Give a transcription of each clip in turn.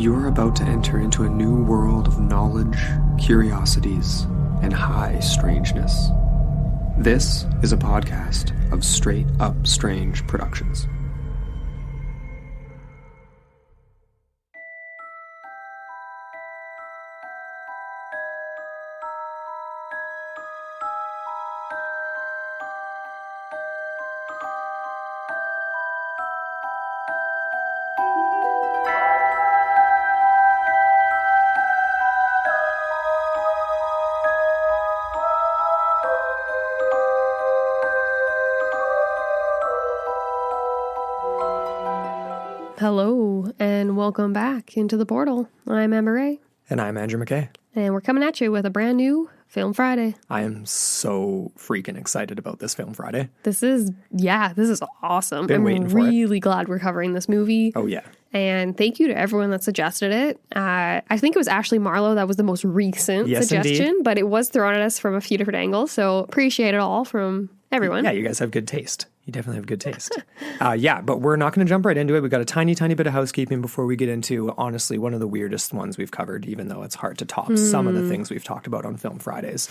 You're about to enter into a new world of knowledge, curiosities, and high strangeness. This is a podcast of Straight Up Strange Productions. Hello, and welcome back into the portal. I'm Amber Ray. And I'm Andrew McKay. And we're coming at you with a brand new Film Friday. I am so freaking excited about this Film Friday. This is awesome. Been waiting for it. I'm really glad we're covering this movie. Oh, yeah. And thank you to everyone that suggested it. I think it was Ashley Marlowe that was the most recent suggestion, indeed. But it was thrown at us from a few different angles. So appreciate it all from everyone. Yeah, you guys have good taste. You definitely have good taste. But we're not going to jump right into it. We've got a tiny bit of housekeeping before we get into, honestly, one of the weirdest ones we've covered, even though it's hard to top some of the things we've talked about on Film Fridays.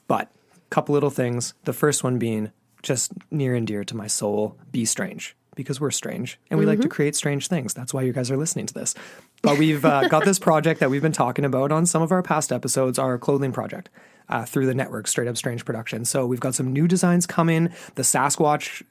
But a couple little things. The first one being just near and dear to my soul, be strange. Because we're strange and we like to create strange things. That's why you guys are listening to this. But we've got this project that we've been talking about on some of our past episodes, our clothing project. Through the network, Straight Up Strange Productions. So we've got some new designs coming. The Sasquatch,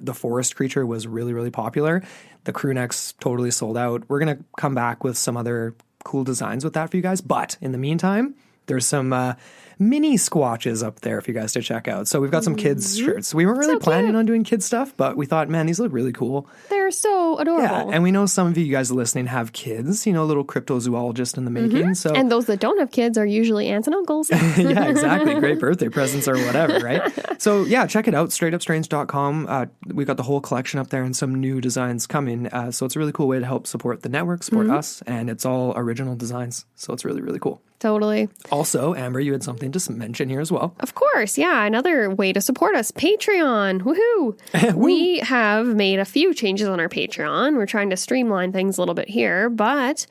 the forest creature, was really, really popular. The crew necks totally sold out. We're going to come back with some other cool designs with that for you guys. But in the meantime, there's some mini squatches up there for you guys to check out. So we've got some kids shirts. We weren't really planning on doing kids stuff, but we thought, man, these look really cool. They're so adorable. Yeah, and we know some of you guys listening have kids, little cryptozoologists in the making. So, and those that don't have kids are usually aunts and uncles. Yeah, exactly. Great birthday presents or whatever, right? So yeah, check it out, straightupstrange.com. We've got the whole collection up there and some new designs coming. So it's a really cool way to help support the network, support us, and it's all original designs. So it's really, really cool. Totally. Also, Amber, you had something to mention here as well. Of course, yeah. Another way to support us, Patreon. Woohoo! We have made a few changes on our Patreon. We're trying to streamline things a little bit here, but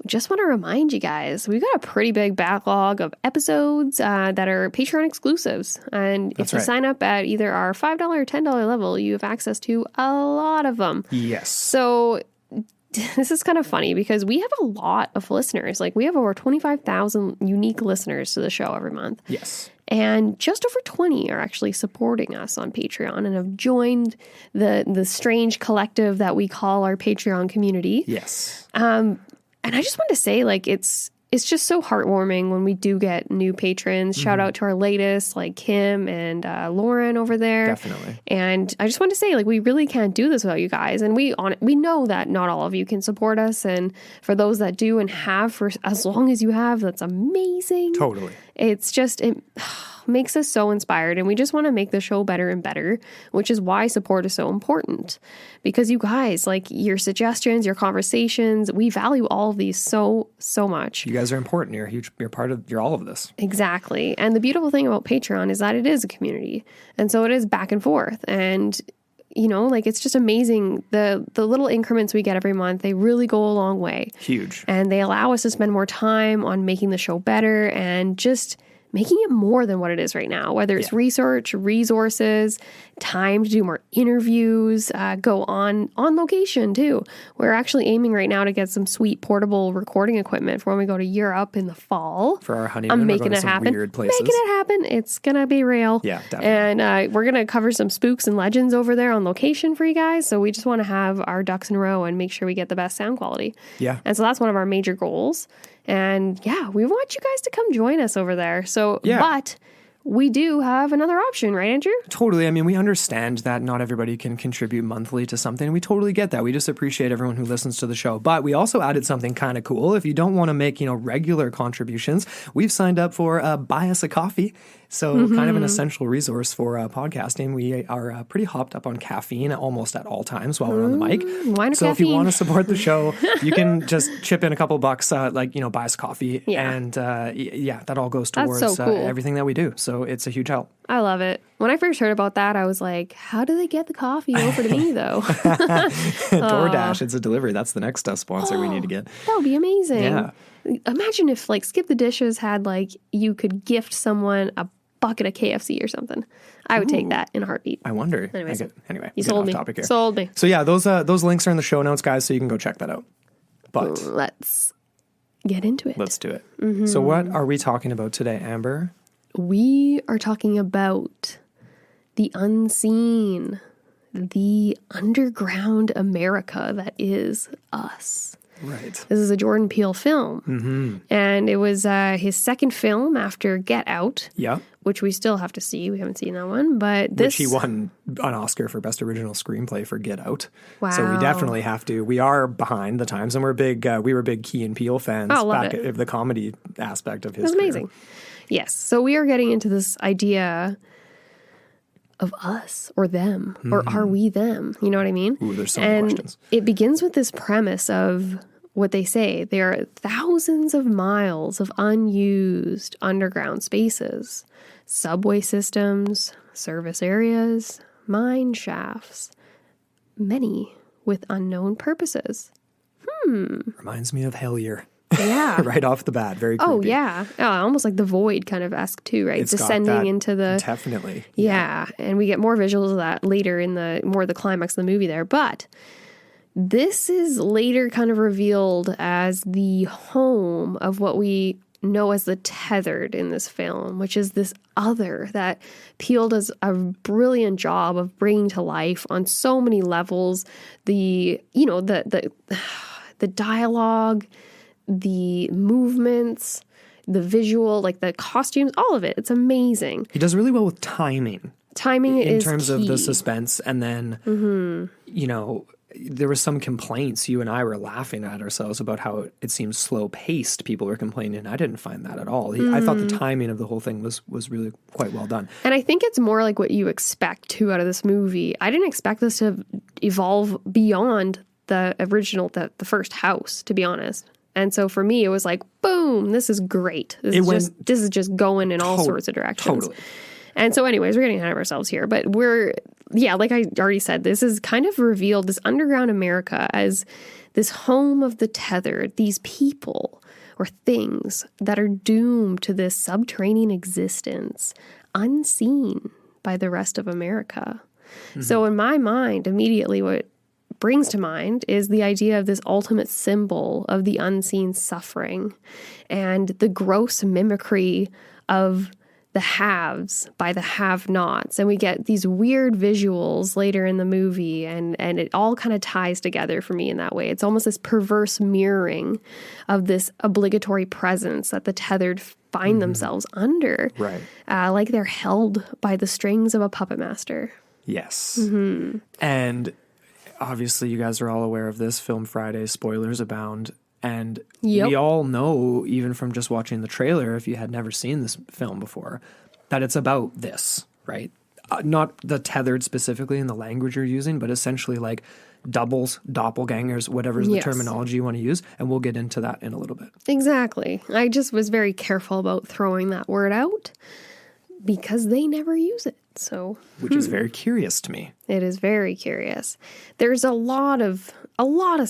we just want to remind you guys, we've got a pretty big backlog of episodes that are Patreon exclusives. And if you sign up at either our $5 or $10 level, you have access to a lot of them. Yes. So this is kind of funny because we have a lot of listeners. Like, we have over 25,000 unique listeners to the show every month. Yes. And just over 20 are actually supporting us on Patreon and have joined the strange collective that we call our Patreon community. Yes. And I just want to say, like, it's just so heartwarming when we do get new patrons. Shout out to our latest, like Kim and Lauren over there. Definitely. And I just want to say, like, we really can't do this without you guys. And we know that not all of you can support us. And for those that do and have for as long as you have, that's amazing. Totally. It's just, it makes us so inspired. And we just want to make the show better and better, which is why support is so important. Because you guys, like, your suggestions, your conversations, we value all of these so, so much. You guys are important. You're a huge, you're all of this. Exactly. And the beautiful thing about Patreon is that it is a community. And so it is back and forth. And like, it's just amazing. The little increments we get every month, they really go a long way. Huge. And they allow us to spend more time on making the show better and just making it more than what it is right now, whether it's research, resources, time to do more interviews, go on location too. We're actually aiming right now to get some sweet portable recording equipment for when we go to Europe in the fall. For our honeymoon. I'm making it happen. Weird places. Making it happen. It's going to be real. Yeah, definitely. And we're going to cover some spooks and legends over there on location for you guys. So we just want to have our ducks in a row and make sure we get the best sound quality. Yeah. And so that's one of our major goals. And yeah, we want you guys to come join us over there. So, but we do have another option, right, Andrew? Totally. I mean, we understand that not everybody can contribute monthly to something. We totally get that. We just appreciate everyone who listens to the show. But we also added something kind of cool. If you don't want to make, regular contributions, we've signed up for Buy Us a Coffee. So kind of an essential resource for podcasting. We are pretty hopped up on caffeine almost at all times while we're on the mic. Wine or so caffeine? If you want to support the show, you can just chip in a couple bucks, buy us coffee. Yeah. And that all goes towards so cool. everything that we do. So it's a huge help. I love it. When I first heard about that, I was like, how do they get the coffee over to me, though? DoorDash, it's a delivery. That's the next sponsor we need to get. That would be amazing. Yeah. Imagine if, Skip the Dishes had, you could gift someone a bucket of KFC or something. I would take that in a heartbeat. I wonder. Anyways, Anyway, you sold me. Topic here. Sold me. So yeah, those links are in the show notes, guys, so you can go check that out. But let's get into it. Let's do it. So what are we talking about today, Amber? We are talking about the unseen, the underground America that is us. Right. This is a Jordan Peele film. And it was his second film after Get Out. Yeah. Which we still have to see. We haven't seen that one. But Which he won an Oscar for Best Original Screenplay for Get Out. Wow. So we definitely have to. We are behind the times, and we were big Key and Peele fans back at the comedy aspect of his career. Amazing. Yes. So we are getting into this idea of us or them, or are we them? You know what I mean? Ooh, there's so many questions. It begins with this premise of what they say. There are thousands of miles of unused underground spaces, subway systems, service areas, mine shafts, many with unknown purposes. Reminds me of Hellier. Yeah. Right off the bat. Very creepy. Oh, yeah. Almost like The Void kind of esque too, right? It's descending into the... Definitely. Yeah. And we get more visuals of that later in the climax of the movie there. But this is later kind of revealed as the home of what we know as the tethered in this film, which is this other that Peele does a brilliant job of bringing to life on so many levels. The dialogue, the movements, the visual, the costumes, all of it. It's amazing. He does really well with timing. Timing is in terms of key. the suspense, and then there were some complaints. You and I were laughing at ourselves about how it seems slow paced. People were complaining. I didn't find that at all. I thought the timing of the whole thing was really quite well done. And I think it's more like what you expect too out of this movie. I didn't expect this to evolve beyond the original, the first house, to be honest. And so for me, it was like, boom, this is great. This is just going in all sorts of directions. Totally. And so anyways, we're getting ahead of ourselves here. But like I already said, this is kind of revealed, this underground America, as this home of the tethered, these people or things that are doomed to this subterranean existence, unseen by the rest of America. So in my mind, immediately what brings to mind is the idea of this ultimate symbol of the unseen suffering and the gross mimicry of the haves by the have-nots. And we get these weird visuals later in the movie, and it all kind of ties together for me in that way. It's almost this perverse mirroring of this obligatory presence that the tethered find themselves under. Right. Like they're held by the strings of a puppet master. Yes. And obviously you guys are all aware of this. Film Friday, spoilers abound. And we all know, even from just watching the trailer, if you had never seen this film before, that it's about this, right? Not the tethered specifically in the language you're using, but essentially like doubles, doppelgangers, whatever's the terminology you want to use. And we'll get into that in a little bit. Exactly. I just was very careful about throwing that word out because they never use it. So, which is very curious to me. It is very curious. There's a lot of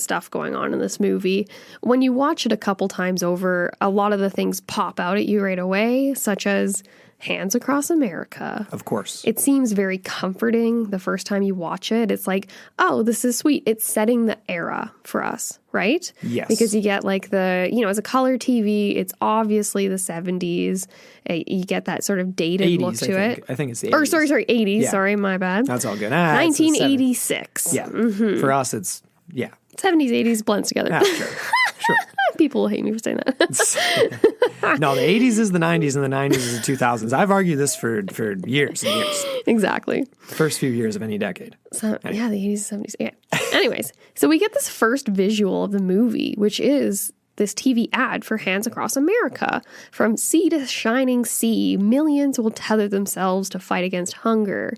stuff going on in this movie. When you watch it a couple times over, a lot of the things pop out at you right away, such as Hands Across America. Of course. It seems very comforting the first time you watch it. It's like, oh, this is sweet. It's setting the era for us, right? Yes. Because you get like as a color TV, it's obviously the 70s. You get that sort of dated 80s, look to it. I think it's the 80s. Or sorry, 80s. Yeah. Sorry, my bad. That's all good. 1986. Yeah. For us, it's, 70s, 80s blends together. Sure. People will hate me for saying that. No, the 80s is the 90s and the 90s is the 2000s. I've argued this for years and years. Exactly. First few years of any decade. So, yeah, the 80s, 70s. Yeah. Anyways, so we get this first visual of the movie, which is this TV ad for Hands Across America. From sea to shining sea, millions will tether themselves to fight against hunger.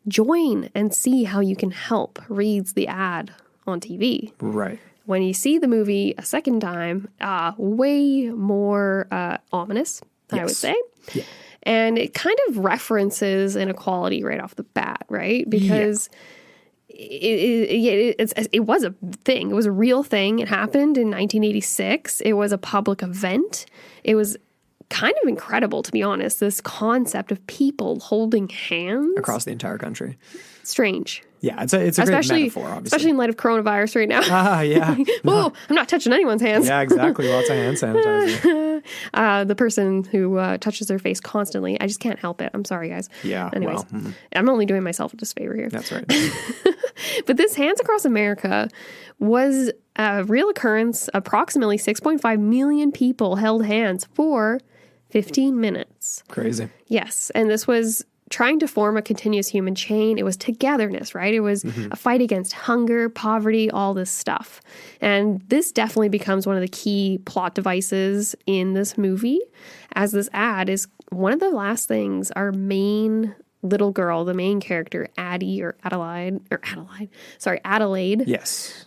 Join and see how you can help, reads the ad on TV. Right. When you see the movie a second time, way more ominous, I would say. Yeah. And it kind of references inequality right off the bat, right? Because it was a thing. It was a real thing. It happened in 1986. It was a public event. It was kind of incredible, to be honest, this concept of people holding hands. Across the entire country. Strange. Yeah, it's a great metaphor, obviously. Especially in light of coronavirus right now. Yeah. Whoa, I'm not touching anyone's hands. Yeah, exactly. Lots of hand sanitizer. The person who touches their face constantly, I just can't help it. I'm sorry, guys. Yeah, Anyways, I'm only doing myself a disfavor here. That's right. But this Hands Across America was a real occurrence. Approximately 6.5 million people held hands for 15 minutes. Crazy. Yes, and this was trying to form a continuous human chain. It was togetherness, right? It was a fight against hunger, poverty, all this stuff. And this definitely becomes one of the key plot devices in this movie, as this ad is one of the last things our main little girl, the main character, Adelaide. Yes.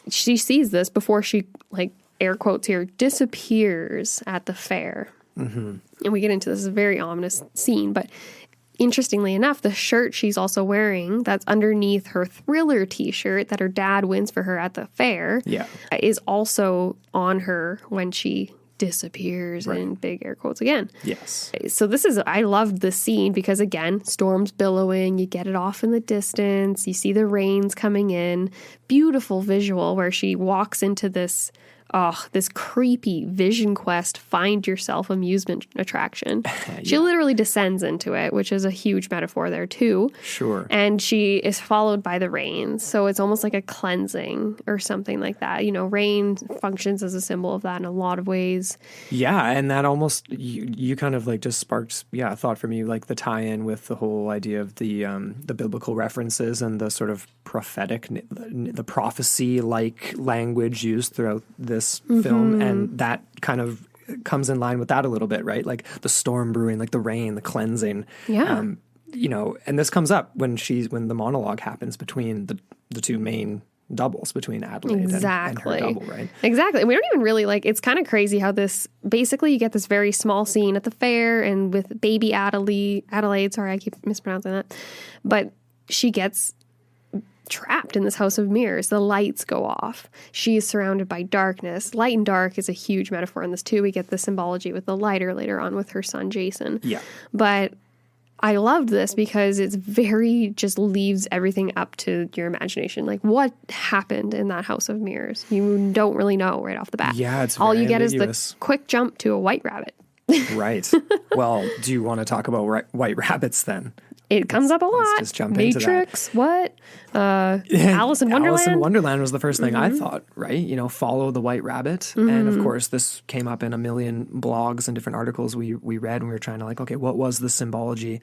She sees this before she, like, air quotes here, disappears at the fair. And we get into this very ominous scene, but interestingly enough, the shirt she's also wearing that's underneath her Thriller t-shirt that her dad wins for her at the fair is also on her when she disappears, in big air quotes again. Yes. So I loved this scene because, again, storms billowing, you get it off in the distance, you see the rains coming in, beautiful visual where she walks into this creepy Vision Quest find yourself amusement attraction. She literally descends into it, which is a huge metaphor there too. Sure. And she is followed by the rain. So it's almost like a cleansing or something like that. You know, rain functions as a symbol of that in a lot of ways. Yeah, and that almost, you kind of like just sparked, a thought for me, like the tie-in with the whole idea of the biblical references and the sort of prophetic, the prophecy-like language used throughout this film, and that kind of comes in line with that a little bit, right? Like the storm brewing, like the rain, the cleansing. Yeah. And this comes up when the monologue happens between the two main doubles, between Adelaide and her double, right? Exactly. We don't even really it's kind of crazy how this, basically you get this very small scene at the fair and with baby Adelaide, sorry, I keep mispronouncing that, but she gets trapped in this house of mirrors. The lights go off. She is surrounded by darkness. Light and dark is a huge metaphor in this too. We get the symbology with the lighter later on with her son Jason. Yeah. But I loved this because it's just leaves everything up to your imagination. Like, what happened in that house of mirrors? You don't really know right off the bat. Yeah, it's all very you get ambiguous. is the quick jump to a white rabbit. Right. Well, do you want to talk about white rabbits then? It comes up a lot. Let's just jump into that. Matrix, what? Alice in Wonderland? Alice in Wonderland was the first thing I thought, right? Follow the white rabbit. And of course, this came up in a million blogs and different articles we read, and we were trying to okay, what was the symbology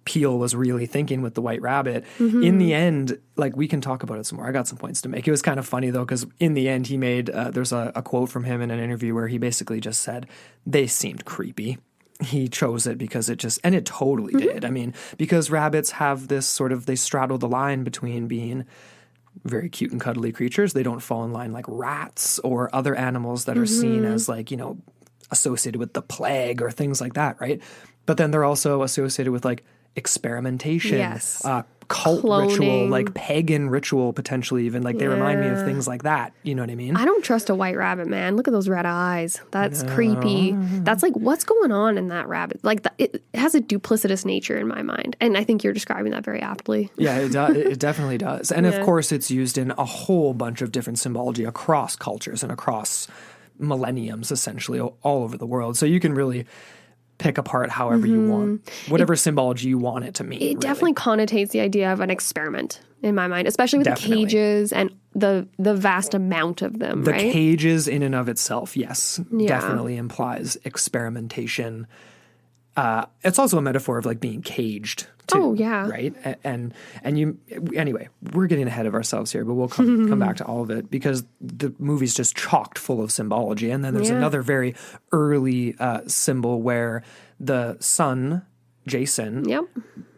Peele was really thinking with the white rabbit? In the end, we can talk about it some more. I got some points to make. It was kind of funny though, because in the end he made, there's a quote from him in an interview where he basically just said, they seemed creepy. He chose it because and it totally did. I mean, because rabbits have this sort of, they straddle the line between being very cute and cuddly creatures. They don't fall in line like rats or other animals that are seen as associated with the plague or things like that, right? But then they're also associated with experimentation, yes, cult cloning. Ritual, pagan ritual, potentially even. They remind me of things like that. You know what I mean? I don't trust a white rabbit, man. Look at those red eyes. That's creepy. That's what's going on in that rabbit? It has a duplicitous nature in my mind. And I think you're describing that very aptly. Yeah, it definitely does. And of course, it's used in a whole bunch of different symbology across cultures and across millenniums, essentially, all over the world. So you can really pick apart however you want, whatever symbology you want it to mean. It definitely connotates the idea of an experiment in my mind, especially with the cages and the vast amount of them, the right? cages in and of itself, yes, definitely implies experimentation. It's also a metaphor of like being caged too. Oh, yeah. Right. And anyway, we're getting ahead of ourselves here, but we'll come back to all of it because the movie's just chocked full of symbology. And then there's another very early symbol where the son, Jason,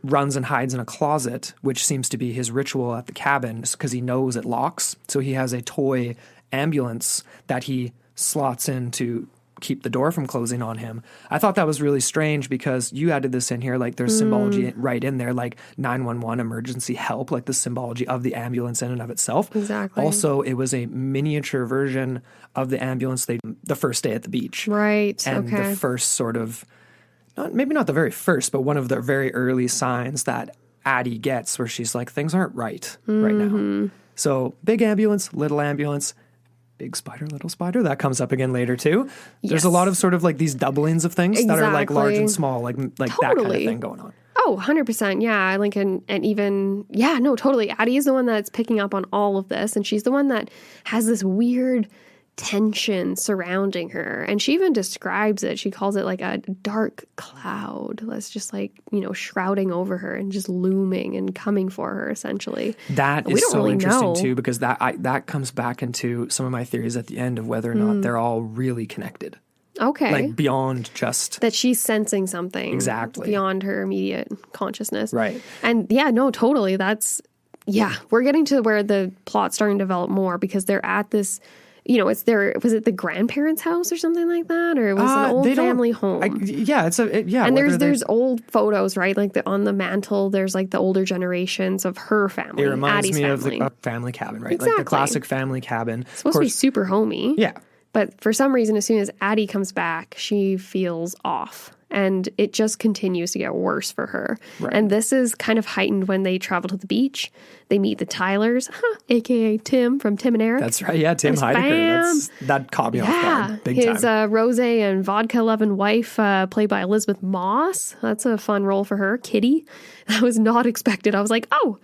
runs and hides in a closet, which seems to be his ritual at the cabin because he knows it locks. So he has a toy ambulance that he slots in to keep the door from closing on him. I thought that was really strange because you added this in here, like there's symbology right in there, like 911 emergency help, like the symbology of the ambulance in and of itself. Exactly. Also, it was a miniature version of the ambulance the first day at the beach. Right. And the first sort of, maybe not the very first, but one of the very early signs that Addie gets where she's like, things aren't right now. So big ambulance, little ambulance, big spider, little spider. That comes up again later too. There's a lot of sort of like these doublings of things that are like large and small, like that kind of thing going on. Oh, 100%. Yeah. Like, and even, no, totally. Addie is the one that's picking up on all of this. And she's the one that has this weird tension surrounding her. And she even describes it. She calls it like a dark cloud that's just like, shrouding over her and just looming and coming for her essentially. That is so really interesting too, because that comes back into some of my theories at the end of whether or not they're all really connected. Okay. Like beyond just that she's sensing something. Exactly. Beyond her immediate consciousness. Right. And totally. That's, we're getting to where the plot's starting to develop more because they're at this, was it the grandparents' house or something like that? Or it was an old family home? And there's old photos, right? Like on the mantle, there's like the older generations of her family. It reminds Addie's me family. of the family cabin, right? Exactly. Like the classic family cabin. It's supposed to be super homey. Yeah. But for some reason, as soon as Addie comes back, she feels off. And it just continues to get worse for her. Right. And this is kind of heightened when they travel to the beach. They meet the Tylers, a.k.a. Tim from Tim and Eric. That's right. Yeah, Tim Heidecker. That caught me off guard. Big his time. rosé and vodka-loving wife, played by Elizabeth Moss. That's a fun role for her. Kitty. That was not expected. I was like, oh,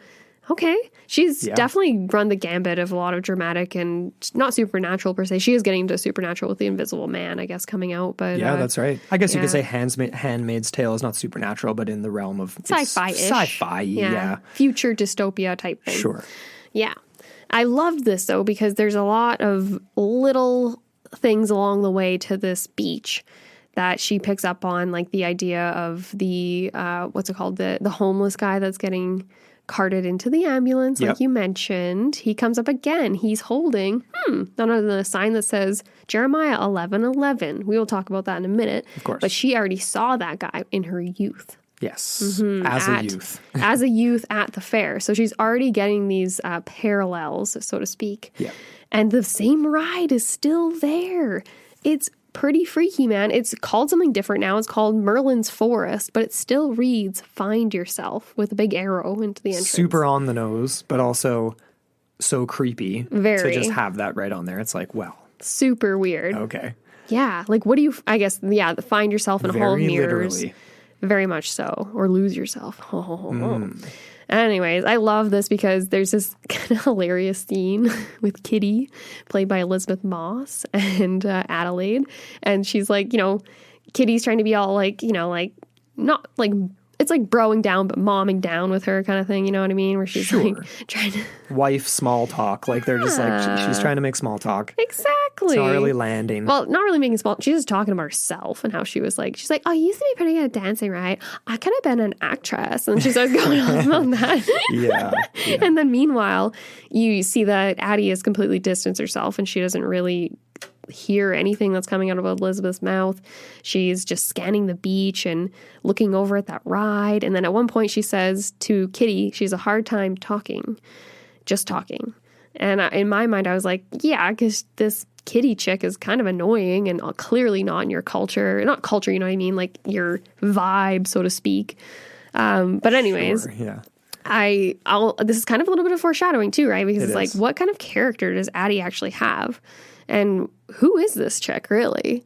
okay. She's definitely run the gambit of a lot of dramatic and not supernatural per se. She is getting into supernatural with The Invisible Man, I guess, coming out. But that's right. I guess you could say Handmaid's Tale is not supernatural, but in the realm of sci-fi-ish. Sci-fi, yeah. Future dystopia type thing. Sure. Yeah. I loved this, though, because there's a lot of little things along the way to this beach that she picks up on, like the idea of the, what's it called? The homeless guy that's getting carted into the ambulance, like you mentioned. He comes up again. He's holding none other than a sign that says Jeremiah 11:11. We will talk about that in a minute. Of course. But she already saw that guy in her youth. Yes, as a youth. As a youth at the fair. So she's already getting these parallels, so to speak. Yeah. And the same ride is still there. It's pretty freaky, man. It's called something different now. It's called Merlin's Forest, but it still reads Find Yourself with a big arrow into the entrance. Super on the nose, but also so creepy. Very. To just have that right on there. It's like, well. Super weird. Okay. Yeah. Like, what do you, I guess, find yourself in a hall of mirrors. Literally. Very much so. Or lose yourself. Anyways, I love this because there's this kind of hilarious scene with Kitty, played by Elizabeth Moss, and Adelaide. And she's like, Kitty's trying to be all like, not like, it's like broing down, but momming down with her kind of thing. You know what I mean? Where she's like trying to. Wife small talk. Like they're just like, she's trying to make small talk. Exactly. It's not really landing. Well, not really making small. She's just talking about herself and how she was like, she's like, oh, you used to be pretty good at dancing, right? I could have been an actress. And she starts going on about that. Yeah. And then meanwhile, you see that Addie has completely distanced herself and she doesn't really hear anything that's coming out of Elizabeth's mouth. She's just scanning the beach and looking over at that ride. And then at one point she says to Kitty, she's a hard time talking, just talking. And in my mind, I was like, yeah, because this Kitty chick is kind of annoying and clearly not in your culture. Not culture, you know what I mean? Like your vibe, so to speak. But anyways, sure, yeah. This is kind of a little bit of foreshadowing too, right? Because it's like, what kind of character does Addie actually have? And who is this chick, really?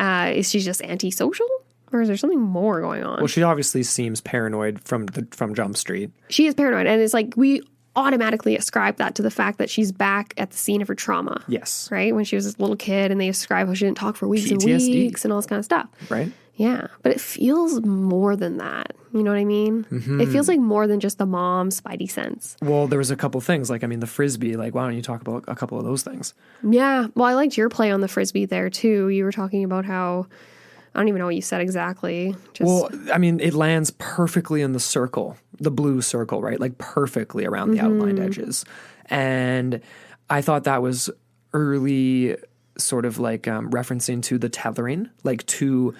Is she just antisocial? Or is there something more going on? Well, she obviously seems paranoid from Jump Street. She is paranoid. And it's like, we automatically ascribe that to the fact that she's back at the scene of her trauma. Yes. Right? When she was this little kid and they ascribe how she didn't talk for weeks PTSD. and weeks and all this kind of stuff. Right. Yeah, but it feels more than that. You know what I mean? It feels like more than just the mom spidey sense. Well, there was a couple things. Like, I mean, the Frisbee, like, why don't you talk about a couple of those things? Yeah. Well, I liked your play on the Frisbee there, too. You were talking about how, I don't even know what you said exactly. Well, I mean, it lands perfectly in the circle, the blue circle, right? Like perfectly around the outlined edges. And I thought that was early sort of like referencing to the tethering, like to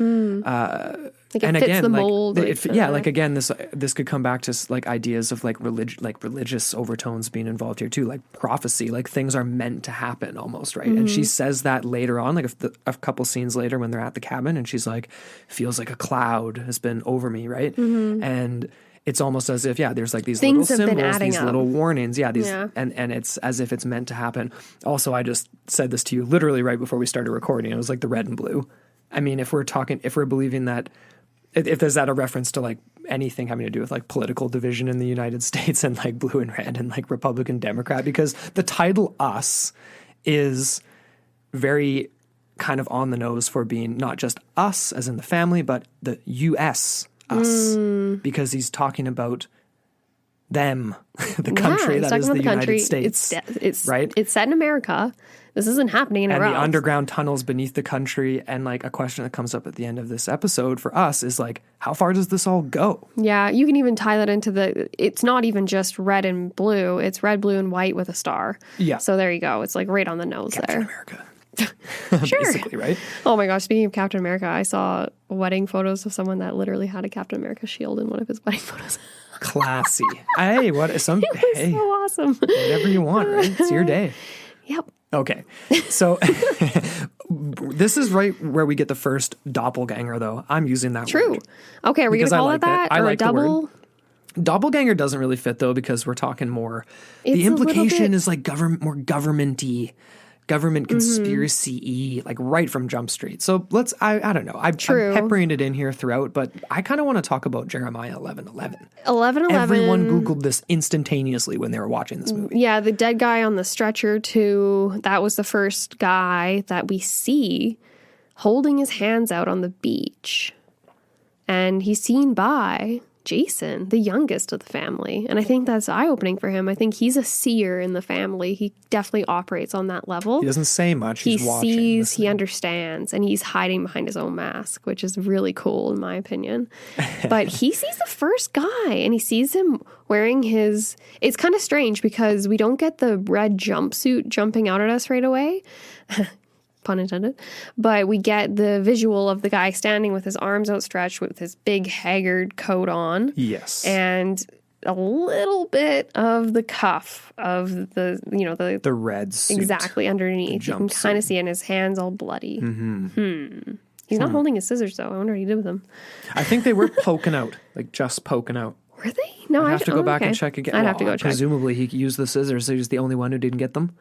like it fits the mold. Like again, this could come back to like ideas of like religious overtones being involved here too, like prophecy, like things are meant to happen almost, right? And she says that later on, like a couple scenes later when they're at the cabin, and she's like, feels like a cloud has been over me, right? And it's almost as if, there's like these things little have been symbols, adding these up. little warnings. And it's as if it's meant to happen. Also, I just said this to you literally right before we started recording. It was like the red and blue. I mean, if we're believing that, if there's that a reference to like anything having to do with like political division in the United States and like blue and red and like Republican Democrat, because the title Us is very kind of on the nose for being not just us as in the family, but the U.S. us, because he's talking about them, the country that is the United States. It's right? It's set in America. This isn't happening anywhere and the else. Underground tunnels beneath the country. And like a question that comes up at the end of this episode for us is like, how far does this all go? Yeah, you can even tie that into it's not even just red and blue. It's red, blue, and white with a star. Yeah. So there you go. It's like right on the nose Captain there. America. Sure. Basically, right? Oh my gosh, speaking of Captain America, I saw wedding photos of someone that literally had a Captain America shield in one of his wedding photos. Classy. Hey, what some It was hey, so awesome. whatever you want, right? It's your day. Yep. Okay. So this is right where we get the first doppelganger, though. I'm using that True. word. Okay, are we going to call it that? Or a double? Doppelganger doesn't really fit, though, because we're talking more. It's the a little implication bit- is like more government-y, government conspiracy-y, like right from Jump Street. So I don't know. I'm peppering it in here throughout, but I kind of want to talk about Jeremiah 11:11. 11:11. Everyone Googled this instantaneously when they were watching this movie. Yeah, the dead guy on the stretcher, too. That was the first guy that we see holding his hands out on the beach. And he's seen by Jason, the youngest of the family. And I think that's eye-opening for him. I think he's a seer in the family. He definitely operates on that level. He doesn't say much. He's watching. He sees, listening. he understands, and he's hiding behind his own mask, which is really cool in my opinion. But he sees the first guy, and he sees him wearing his... It's kind of strange because we don't get the red jumpsuit jumping out at us right away. Pun intended. But we get the visual of the guy standing with his arms outstretched with his big haggard coat on. Yes. And a little bit of the cuff of the red suit. exactly underneath. You can jumpsuit. kind of see it in his hands all bloody. He's not holding his scissors though. I wonder what he did with them. I think they were poking out, like just poking out. Were they? No, I have to go back and check again. I'd have to go check. Presumably he used the scissors, so he's the only one who didn't get them.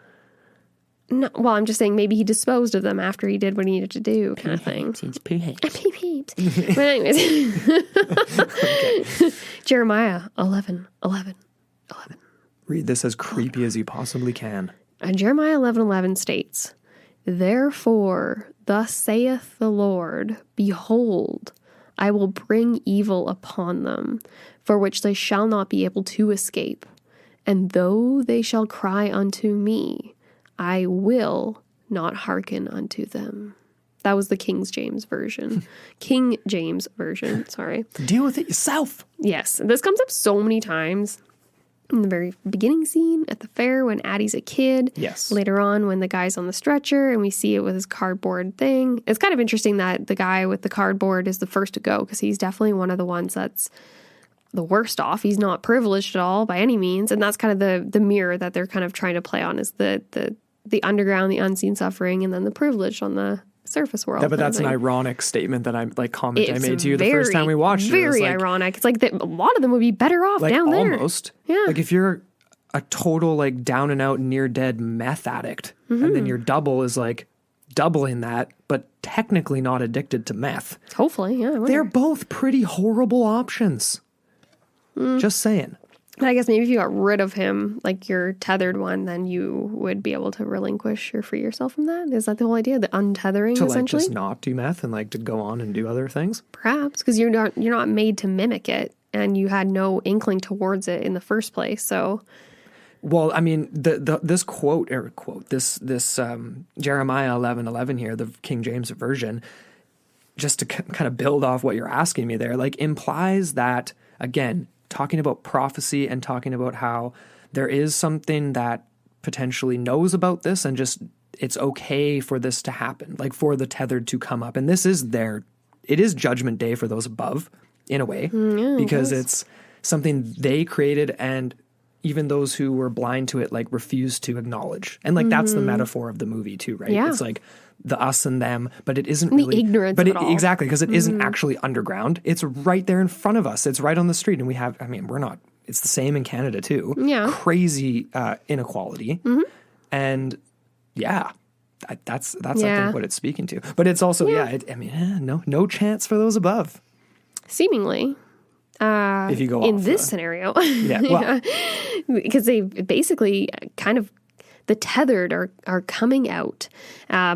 No, well, I'm just saying maybe he disposed of them after he did what he needed to do, kind of thing. Peep. But anyways, Jeremiah 11:11. Read this as creepy as you possibly can. Jeremiah 11:11 states, "Therefore, thus saith the Lord, behold, I will bring evil upon them, for which they shall not be able to escape. And though they shall cry unto me, I will not hearken unto them." That was the King James version. Sorry. Deal with it yourself. Yes. This comes up so many times. In the very beginning scene at the fair when Addie's a kid. Yes. Later on when the guy's on the stretcher and we see it with his cardboard thing. It's kind of interesting that the guy with the cardboard is the first to go because he's definitely one of the ones that's the worst off. He's not privileged at all by any means. And that's kind of the mirror that they're kind of trying to play on is the underground, the unseen suffering, and then the privilege on the surface world. Yeah, but that's an ironic statement that I'm like comment I made to you the very, first time we watched it. Very like, ironic. It's like a lot of them would be better off like down there. Almost. Yeah. Like if you're a total like down and out near dead meth addict and then your double is like doubling that, but technically not addicted to meth. Hopefully, yeah. They're both pretty horrible options. Just saying. But I guess maybe if you got rid of him, like your tethered one, then you would be able to relinquish or free yourself from that. Is that the whole idea? The untethering, To like essentially? just not do meth and like to go on and do other things? Perhaps, because you're not made to mimic it, and you had no inkling towards it in the first place. So, well, I mean, this this Jeremiah 11:11 here, the King James version, just to kind of build off what you're asking me there, like implies that, again, talking about prophecy and talking about how there is something that potentially knows about this and just it's okay for this to happen, like for the tethered to come up. And this is it is judgment day for those above in a way, because it's something they created and even those who were blind to it, like refused to acknowledge. And like, that's the metaphor of the movie too, right? Yeah. It's like the us and them, but it isn't the really ignorance but of it all. exactly, because it isn't actually underground. It's right there in front of us. It's right on the street. And we have, I mean, it's the same in Canada too. Yeah. Crazy inequality. And yeah, that's I think what it's speaking to. But it's also, no chance for those above. Seemingly. If you go in off this scenario. Yeah. Well, Because they basically kind of, the tethered are coming out.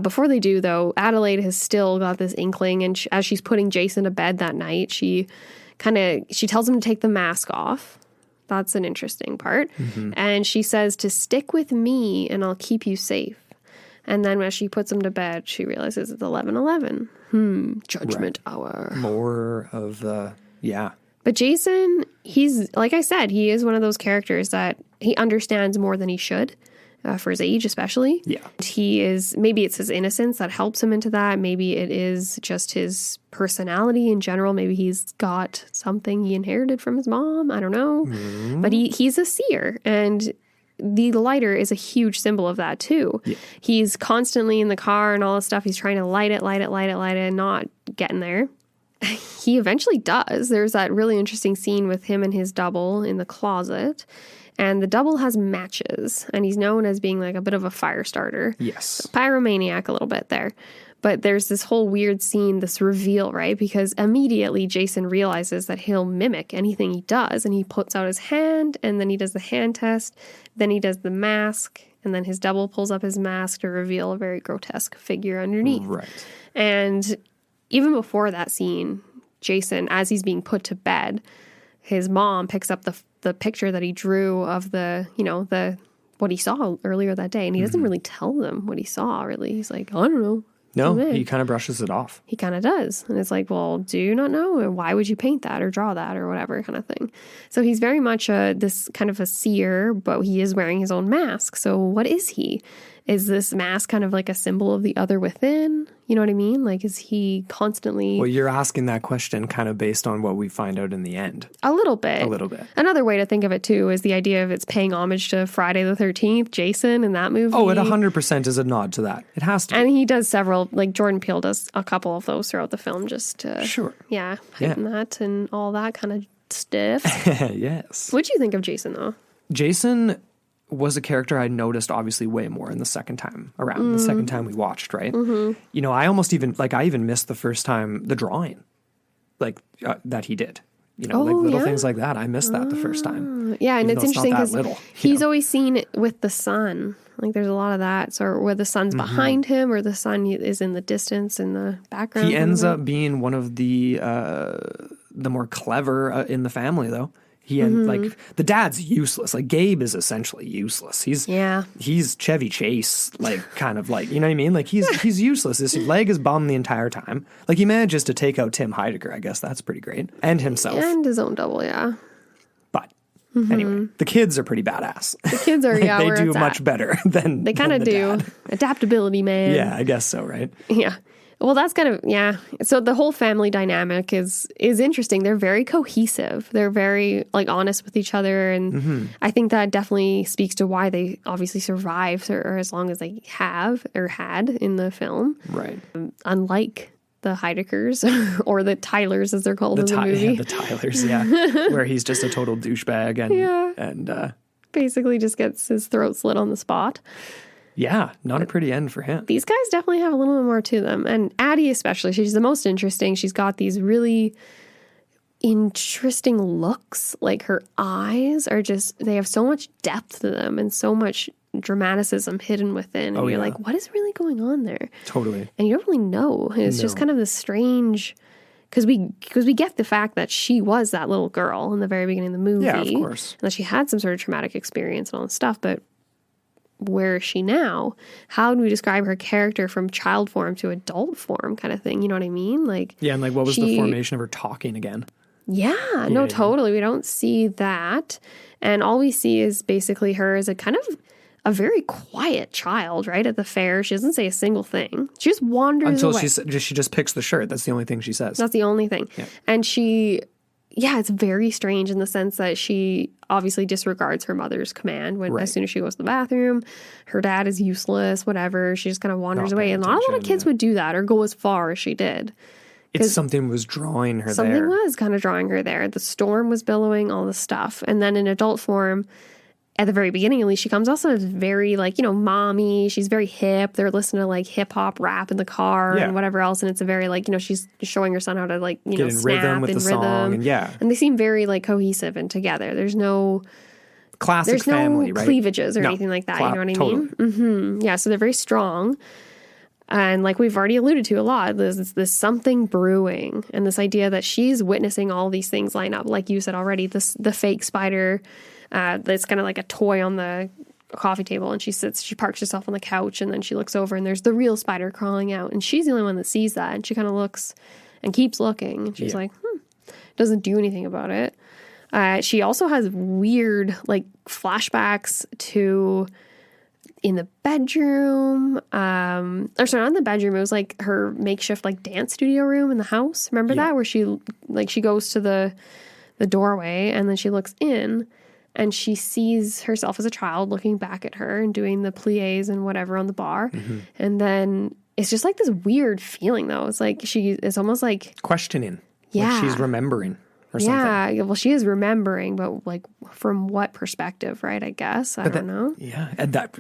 Before they do, though, Adelaide has still got this inkling, and as she's putting Jason to bed that night, she tells him to take the mask off. That's an interesting part. And she says to stick with me and I'll keep you safe. And then as she puts him to bed, she realizes it's 11:11. Judgment hour. more of the, But Jason, he's, like I said, he is one of those characters that he understands more than he should, for his age especially. Yeah. Maybe it's his innocence that helps him into that. Maybe it is just his personality in general. Maybe he's got something he inherited from his mom. I don't know. But he's a seer, and the lighter is a huge symbol of that too. Yeah. He's constantly in the car and all this stuff. He's trying to light it, and not getting there. He eventually does. There's that really interesting scene with him and his double in the closet. And the double has matches. And he's known as being like a bit of a fire starter. Yes. Pyromaniac a little bit there. But there's this whole weird scene, this reveal, right? Because immediately Jason realizes that he'll mimic anything he does. And he puts out his hand, and then he does the hand test. Then he does the mask. And then his double pulls up his mask to reveal a very grotesque figure underneath. Right. And even before that scene, Jason, as he's being put to bed, his mom picks up the picture that he drew of what he saw earlier that day. And he doesn't really tell them what he saw, really. He's like, I don't know. No, he kind of brushes it off. He kind of does. And it's like, well, do you not know? And why would you paint that or draw that or whatever kind of thing? So he's very much this kind of a seer, but he is wearing his own mask. So what is he? Is this mask kind of like a symbol of the other within? You know what I mean? Like, is he constantly... Well, you're asking that question kind of based on what we find out in the end. A little bit. A little bit. Another way to think of it, too, is the idea of it's paying homage to Friday the 13th, Jason in that movie. Oh, it 100% is a nod to that. It has to be. And he does several, like Jordan Peele does a couple of those throughout the film just to... Sure. Yeah, heighten that and all that kind of stuff. Yes. What'd you think of Jason, though? Jason was a character I noticed obviously way more in the second time around, the second time we watched, right? You know, I almost even, I even missed the first time the drawing, that he did. You know, little things like that. I missed that the first time. Yeah, and it's interesting because he's know? always seen it with the sun. Like, there's a lot of that. So where the sun's behind him or the sun is in the distance in the background. He ends up being one of the more clever in the family, though. Like, the dad's useless. Like, Gabe is essentially useless. He's Chevy Chase, like, kind of like, you know what I mean? Like, he's useless. His leg is bummed the entire time. Like, he manages to take out Tim Heidecker. I guess that's pretty great. And himself. And his own double, yeah. But anyway, the kids are pretty badass. The kids are, yeah, they do much better than they kind of do. Dad. Adaptability, man. Yeah, I guess so, right? Yeah. Well, that's kind of, yeah. So the whole family dynamic is interesting. They're very cohesive. They're very, like, honest with each other. And I think that definitely speaks to why they obviously survived or as long as they have or had in the film. Right. Unlike the Heideckers or the Tylers, as they're called in the movie. Yeah, the Tylers, yeah. Where he's just a total douchebag and basically just gets his throat slit on the spot. Yeah, not a pretty end for him. These guys definitely have a little bit more to them. And Addie especially, she's the most interesting. She's got these really interesting looks. Like her eyes are just, they have so much depth to them and so much dramaticism hidden within. And you're like, what is really going on there? Totally. And you don't really know. And it's just kind of this strange, because we get the fact that she was that little girl in the very beginning of the movie. Yeah, of course. And that she had some sort of traumatic experience and all this stuff. But where is she now? How do we describe her character from child form to adult form kind of thing? You know what I mean? Like, yeah, and like what was the formation of her talking again? Yeah, no, totally. We don't see that. And all we see is basically her as a kind of a very quiet child, right? At the fair. She doesn't say a single thing. She just wanders until away. She just picks the shirt. That's the only thing she says. That's the only thing. Yeah. And it's very strange in the sense that she obviously disregards her mother's command when as soon as she goes to the bathroom. Her dad is useless, whatever. She just kind of wanders away. And not a lot of kids would do that or go as far as she did. It's something was drawing her there. Something was kind of drawing her there. The storm was billowing, all this stuff. And then in adult form, at the very beginning, at least, she comes also as very, like, mommy. She's very hip. They're listening to, like, hip-hop rap in the car and whatever else. And it's a very, like, she's showing her son how to, like, get in snap rhythm with the song. And And they seem very, like, cohesive and together. There's no... Classic family, right? Cleavages or anything like that. You know what I mean? Mm-hmm. Yeah, so they're very strong. And like we've already alluded to a lot, there's something brewing. And this idea that she's witnessing all these things line up. Like you said already, the fake spider... that's kind of like a toy on the coffee table, and she parks herself on the couch, and then she looks over and there's the real spider crawling out, and she's the only one that sees that, and she kind of looks and keeps looking, and she's like, doesn't do anything about it. She also has weird like flashbacks to in the bedroom, or sorry, not in the bedroom, it was like her makeshift like dance studio room in the house. Remember that, where she goes to the doorway and then she looks in and she sees herself as a child looking back at her and doing the plies and whatever on the bar. Mm-hmm. And then it's just like this weird feeling, though. It's like it's almost like... questioning. Yeah. Like she's remembering or something. Yeah, well, she is remembering, but like from what perspective, right? I guess. I don't know. Yeah, and that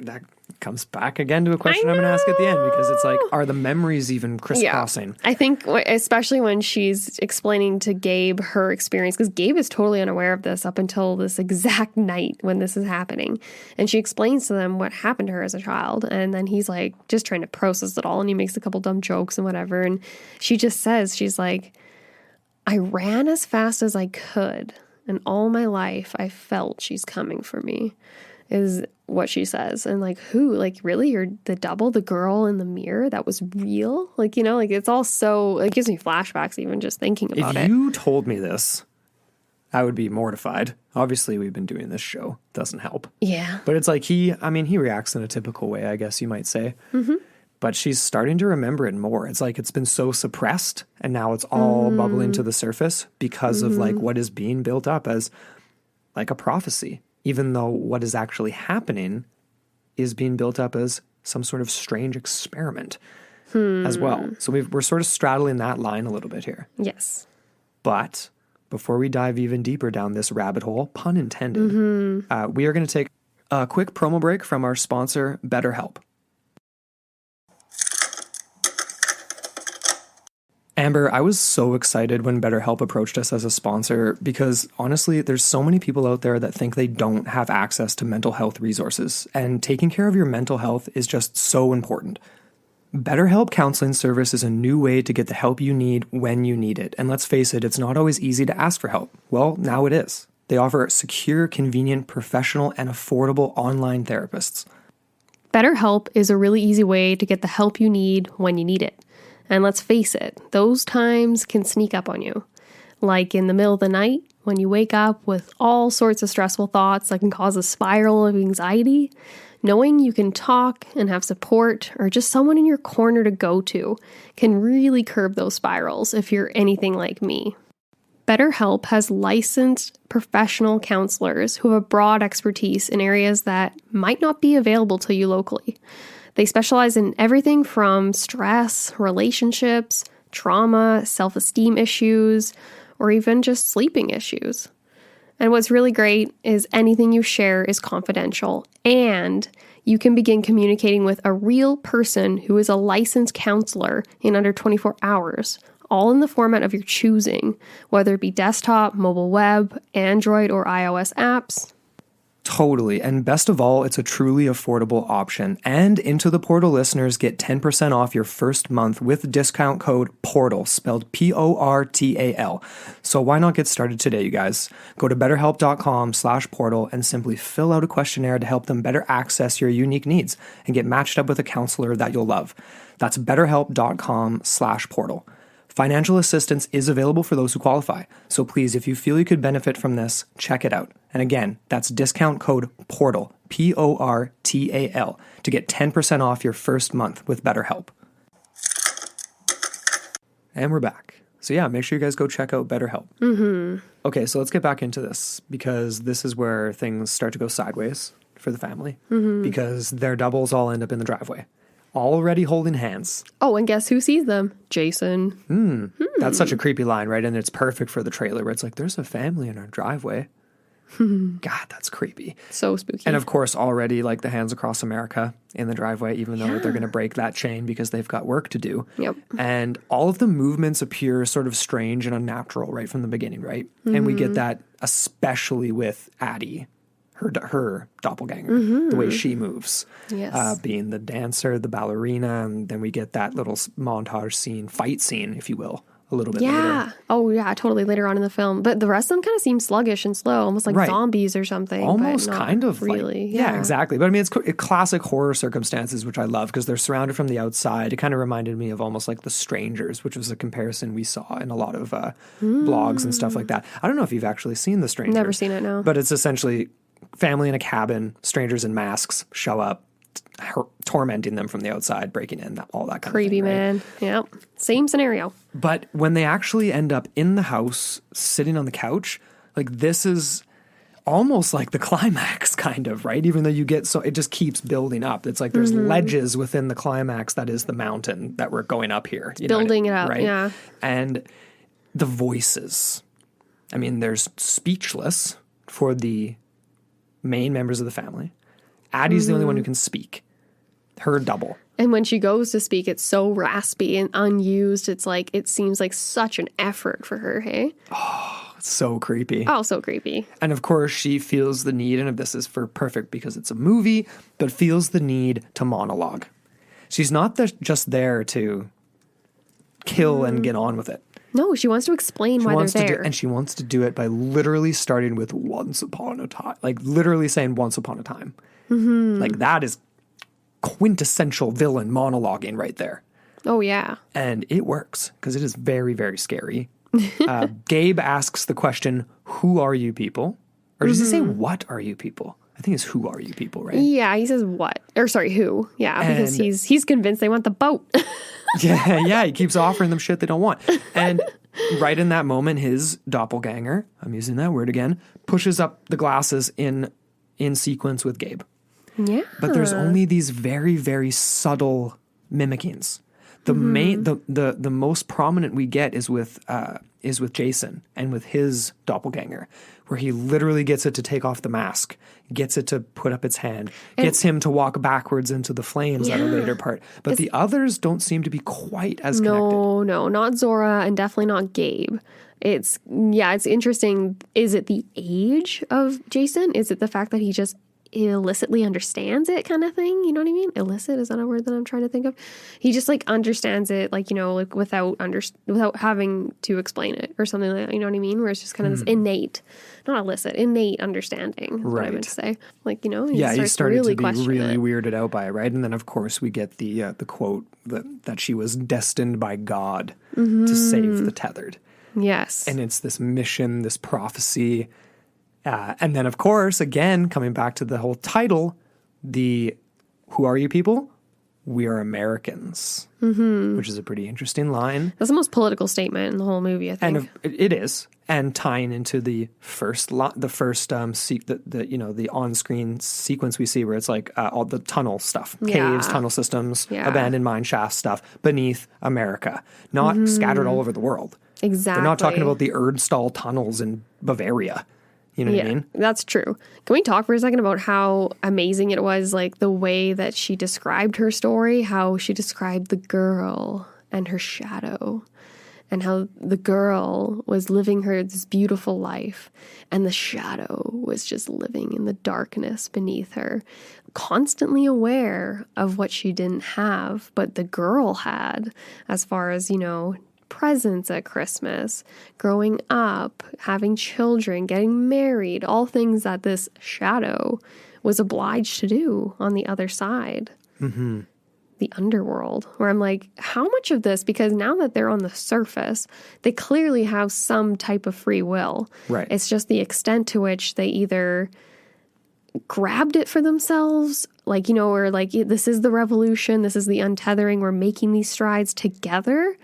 comes back again to a question I'm going to ask at the end, because it's like, are the memories even crisscrossing? Yeah. I think especially when she's explaining to Gabe her experience, because Gabe is totally unaware of this up until this exact night when this is happening. And she explains to them what happened to her as a child. And then he's like just trying to process it all. And he makes a couple dumb jokes and whatever. And she just says, she's like, I ran as fast as I could. And all my life I felt she's coming for me, is what she says. And like, who? Like, really? You're the double, the girl in the mirror that was real? Like, like it's all so, it gives me flashbacks even just thinking about it. If you told me this, I would be mortified. Obviously, we've been doing this show. Doesn't help. Yeah. But it's like he reacts in a typical way, I guess you might say. Mm-hmm. But she's starting to remember it more. It's like it's been so suppressed, and now it's all bubbling to the surface because of like what is being built up as like a prophecy, even though what is actually happening is being built up as some sort of strange experiment as well. So we're sort of straddling that line a little bit here. Yes. But before we dive even deeper down this rabbit hole, pun intended, we are going to take a quick promo break from our sponsor, BetterHelp. Amber, I was so excited when BetterHelp approached us as a sponsor because honestly, there's so many people out there that think they don't have access to mental health resources, and taking care of your mental health is just so important. BetterHelp Counseling Service is a new way to get the help you need when you need it. And let's face it, it's not always easy to ask for help. Well, now it is. They offer secure, convenient, professional, and affordable online therapists. BetterHelp is a really easy way to get the help you need when you need it. And let's face it, those times can sneak up on you. Like in the middle of the night, when you wake up with all sorts of stressful thoughts that can cause a spiral of anxiety, knowing you can talk and have support or just someone in your corner to go to can really curb those spirals if you're anything like me. BetterHelp has licensed professional counselors who have broad expertise in areas that might not be available to you locally. They specialize in everything from stress, relationships, trauma, self-esteem issues, or even just sleeping issues. And what's really great is anything you share is confidential, and you can begin communicating with a real person who is a licensed counselor in under 24 hours, all in the format of your choosing, whether it be desktop, mobile web, Android, or iOS apps. Totally. And best of all, it's a truly affordable option. And Into the Portal listeners get 10% off your first month with discount code PORTAL, spelled PORTAL. So why not get started today, you guys? Go to betterhelp.com/portal and simply fill out a questionnaire to help them better access your unique needs and get matched up with a counselor that you'll love. That's betterhelp.com/portal. Financial assistance is available for those who qualify. So please, if you feel you could benefit from this, check it out. And again, that's discount code PORTAL, PORTAL, to get 10% off your first month with BetterHelp. And we're back. So yeah, make sure you guys go check out BetterHelp. Okay, so let's get back into this because this is where things start to go sideways for the family because their doubles all end up in the driveway. Already holding hands. Oh, and guess who sees them? Jason. That's such a creepy line, right? And it's perfect for the trailer where it's like, there's a family in our driveway. God, that's creepy. So spooky. And of course, already like the hands across America in the driveway, even though they're going to break that chain because they've got work to do. Yep. And all of the movements appear sort of strange and unnatural right from the beginning, right? And we get that especially with Addie. Her doppelganger, the way she moves, being the dancer, the ballerina, and then we get that little montage scene, fight scene, if you will, a little bit later. Oh, yeah, totally later on in the film. But the rest of them kind of seem sluggish and slow, almost like zombies or something. Almost but not kind of really. Like, yeah, exactly. But I mean, it's classic horror circumstances, which I love because they're surrounded from the outside. It kind of reminded me of almost like The Strangers, which was a comparison we saw in a lot of blogs and stuff like that. I don't know if you've actually seen The Strangers. Never seen it, no. But it's essentially family in a cabin, strangers in masks show up, tormenting them from the outside, breaking in, all that kind Creepy, of thing. man. Right? Yep. Same scenario. But when they actually end up in the house, sitting on the couch, like this is almost like the climax, kind of, right? Even though you get it just keeps building up. It's like there's ledges within the climax that is the mountain that we're going up here. Building it up, right? yeah. And the voices. I mean, there's speechless for the main members of the family. Addie's the only one who can speak. Her double. And when she goes to speak, it's so raspy and unused. It's like, it seems like such an effort for her, hey? Oh, it's so creepy. Oh, so creepy. And of course, she feels the need, and this is for perfect because it's a movie, but feels the need to monologue. She's not just there to kill and get on with it. No, she wants to explain why they're there. And she wants to do it by literally starting with once upon a time. Like literally saying once upon a time. Like that is quintessential villain monologuing right there. Oh, yeah. And it works because it is very, very scary. Gabe asks the question, who are you people? Or does he say, what are you people? I think it's who are you people, right? Yeah, he says what? Or sorry, who? Yeah, because he's convinced they want the boat. Yeah, he keeps offering them shit they don't want. And right in that moment, his doppelganger, I'm using that word again, pushes up the glasses in sequence with Gabe. Yeah. But there's only these very, very subtle mimickings. The main, the most prominent we get is with Jason and with his doppelganger, where he literally gets it to take off the mask, gets it to put up its hand, gets him to walk backwards into the flames at a later part. But the others don't seem to be quite as connected. No, not Zora and definitely not Gabe. It's interesting. Is it the age of Jason? Is it the fact that he just illicitly understands it kind of thing? You know what I mean? Illicit, is that a word that I'm trying to think of? He just like understands it, like, you know, like without having to explain it or something like that, you know what I mean? Where it's just kind of this innate, not illicit, innate understanding, is what I meant to say. Like, you know, he started really to be really it. weirded out by it, right? And then of course we get the quote that she was destined by God to save the tethered. Yes. And it's this mission, this prophecy. And then, of course, again, coming back to the whole title, who are you people? We are Americans, which is a pretty interesting line. That's the most political statement in the whole movie, I think. And it is. And tying into the on-screen sequence we see where it's like all the tunnel stuff, caves, tunnel systems, abandoned mine shaft stuff beneath America, not scattered all over the world. Exactly. They're not talking about the Erdstall tunnels in Bavaria. You know what I mean? That's true. Can we talk for a second about how amazing it was, like the way that she described her story, how she described the girl and her shadow and how the girl was living this beautiful life, and the shadow was just living in the darkness beneath her, constantly aware of what she didn't have, but the girl had, as far as, presents at Christmas, growing up, having children, getting married, all things that this shadow was obliged to do on the other side. Mm-hmm. The underworld, where I'm like, how much of this, because now that they're on the surface, they clearly have some type of free will. Right. It's just the extent to which they either grabbed it for themselves, or this is the revolution, this is the untethering, we're making these strides together.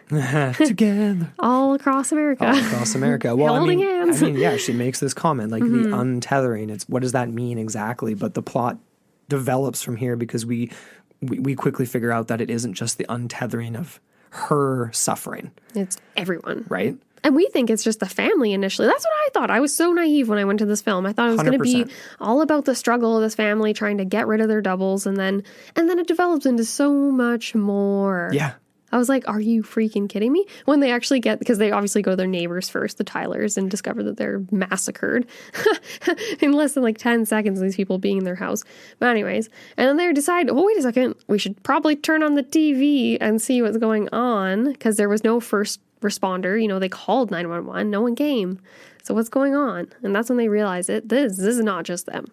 Together. All across America. Well, Holding hands. She makes this comment, like the untethering. It's what does that mean exactly? But the plot develops from here because we quickly figure out that it isn't just the untethering of her suffering. It's everyone. Right? And we think it's just the family initially. That's what I thought. I was so naive when I went to this film. I thought it was going to be all about the struggle of this family trying to get rid of their doubles, and then it develops into so much more. Yeah. I was like, are you freaking kidding me? When they actually because they obviously go to their neighbors first, the Tylers, and discover that they're massacred in less than 10 seconds of these people being in their house. But anyways, and then they decide, oh, wait a second, we should probably turn on the TV and see what's going on, because there was no first responder. They called 911, no one came. So what's going on? And that's when they realize this is not just them.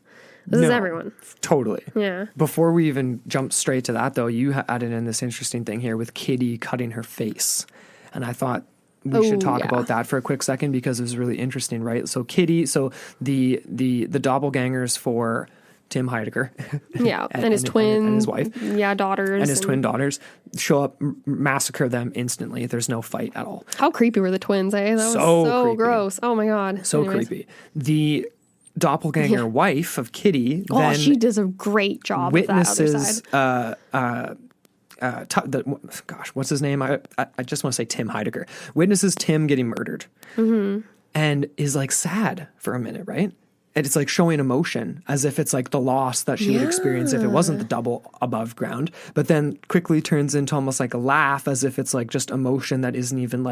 This is everyone. Totally. Yeah. Before we even jump straight to that, though, you added in this interesting thing here with Kitty cutting her face. And I thought we should talk about that for a quick second because it was really interesting, right? So Kitty, the doppelgangers for Tim Heidecker. Yeah, and his twins. And his wife. Yeah, daughters. And his twin daughters show up, massacre them instantly. There's no fight at all. How creepy were the twins, eh? That was so gross. Oh, my God. So creepy. The doppelganger wife of Kitty then she does a great job witnesses of that other side. What's his name? I just want to say Tim Heidecker. Witnesses Tim getting murdered and is sad for a minute, right? And it's showing emotion as if it's the loss that she would experience if it wasn't the double above ground, but then quickly turns into almost a laugh as if it's just emotion that isn't even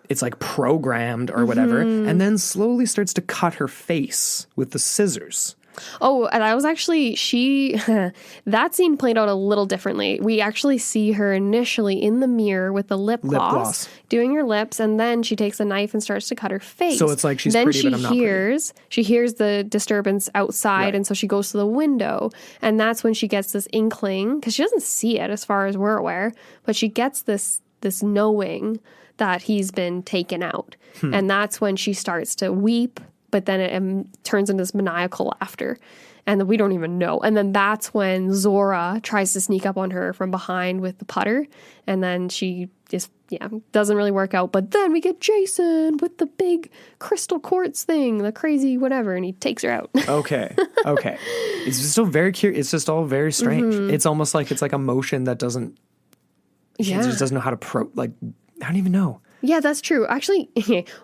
it's programmed or whatever, and then slowly starts to cut her face with the scissors. Oh, that was actually, that scene played out a little differently. We actually see her initially in the mirror with the lip gloss, doing her lips, and then she takes a knife and starts to cut her face. So it's she's pretty, but I'm not pretty. She hears the disturbance outside, and so she goes to the window, and that's when she gets this inkling, because she doesn't see it as far as we're aware, but she gets this knowing that he's been taken out. And that's when she starts to weep, but then it turns into this maniacal laughter. And we don't even know. And then that's when Zora tries to sneak up on her from behind with the putter. And then she just, doesn't really work out. But then we get Jason with the big crystal quartz thing, the crazy whatever, and he takes her out. Okay. It's just so very curious. It's just all very strange. It's almost like it's a motion that doesn't, she just doesn't know how to I don't even know. Yeah, that's true. Actually,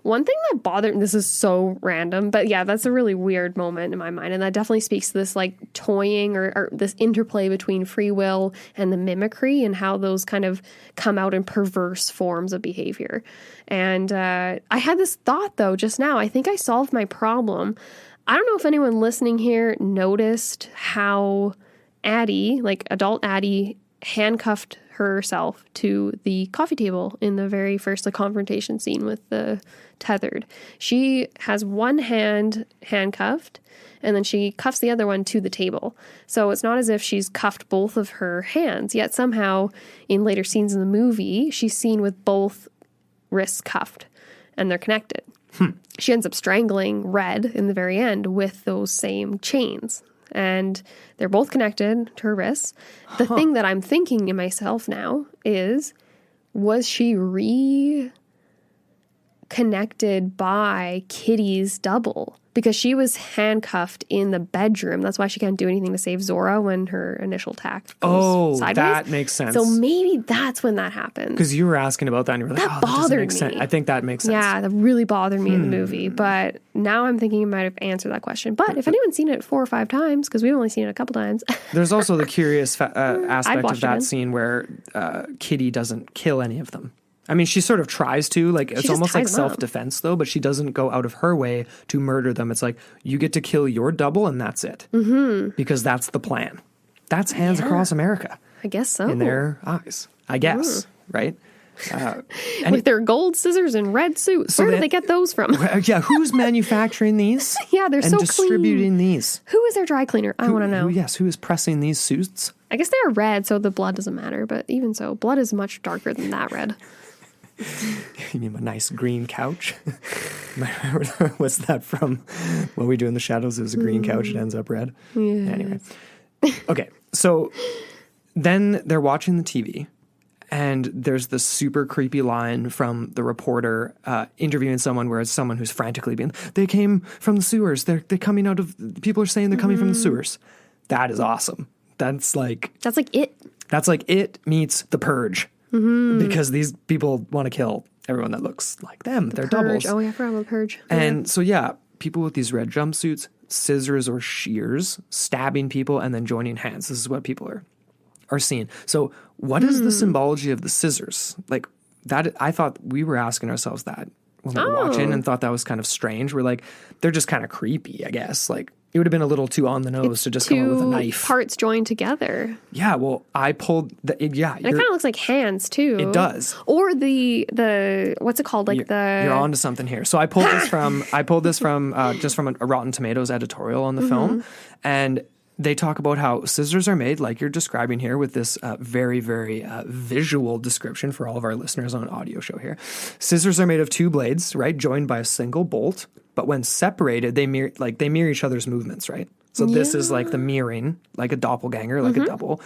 one thing that bothered, this is so random, but that's a really weird moment in my mind. And that definitely speaks to this toying or this interplay between free will and the mimicry and how those kind of come out in perverse forms of behavior. And I had this thought though, just now, I think I solved my problem. I don't know if anyone listening here noticed how Addie, adult Addie, handcuffed herself to the coffee table in the very first confrontation scene with the tethered. She has one hand handcuffed and then she cuffs the other one to the table. So it's not as if she's cuffed both of her hands, yet somehow in later scenes in the movie, she's seen with both wrists cuffed and they're connected. She ends up strangling Red in the very end with those same chains. And they're both connected to her wrists. The thing that I'm thinking to myself now is, was she reconnected by Kitty's double? Because she was handcuffed in the bedroom. That's why she can't do anything to save Zora when her initial attack goes sideways. That makes sense. So maybe that's when that happened. Because you were asking about that and you were like, that bothered me. Sense. I think that makes sense. Yeah, that really bothered me in the movie. But now I'm thinking you might have answered that question. But if anyone's seen it 4 or 5 times, because we've only seen it a couple times. There's also the curious aspect of that scene where Kitty doesn't kill any of them. I mean, she sort of tries to, like, it's just almost like ties them up. self-defense, though, but she doesn't go out of her way to murder them. It's like, you get to kill your double, and that's it. Mm-hmm. Because that's the plan. That's hands across America. I guess so. In their eyes, I guess, right? With their gold scissors and red suits. Where do they get those from? Yeah, who's manufacturing these? Yeah, they're and so distributing clean. these? Who is their dry cleaner? I want to know. Who is pressing these suits? I guess they are red, so the blood doesn't matter. But even so, blood is much darker than that red. You need a nice green couch. What's that from? What we do in the shadows is a green couch. It ends up red. Yes. Anyway. Okay, so then they're watching the TV, and there's this super creepy line from the reporter interviewing someone where it's someone who's frantically being, they came from the sewers. They're coming out of, people are saying they're coming from the sewers. That is awesome. That's like it. That's like it meets The Purge. Because these people want to kill everyone that looks like them. They're Purge. doubles. Oh, yeah, I forgot about the Purge. And so, yeah, people with these red jumpsuits, scissors or shears, stabbing people, and then joining hands. This is what people are seeing. So what is the symbology of the scissors? Like, that, I thought we were asking ourselves that when we were watching and thought that was kind of strange. We're like, they're just kind of creepy, I guess. Like, it would have been a little too on the nose to just come up with a knife. Parts joined together. Yeah, well, I pulled the And it kind of looks like hands too. It does. Or the what's it called? Like you're onto something here. So I pulled this from just from a Rotten Tomatoes editorial on the film, and they talk about how scissors are made, like you're describing here, with this very, very visual description for all of our listeners on an audio show here. Scissors are made of two blades, right, joined by a single bolt. But when separated, they mirror each other's movements, right? So this is like the mirroring, like a doppelganger, like a double.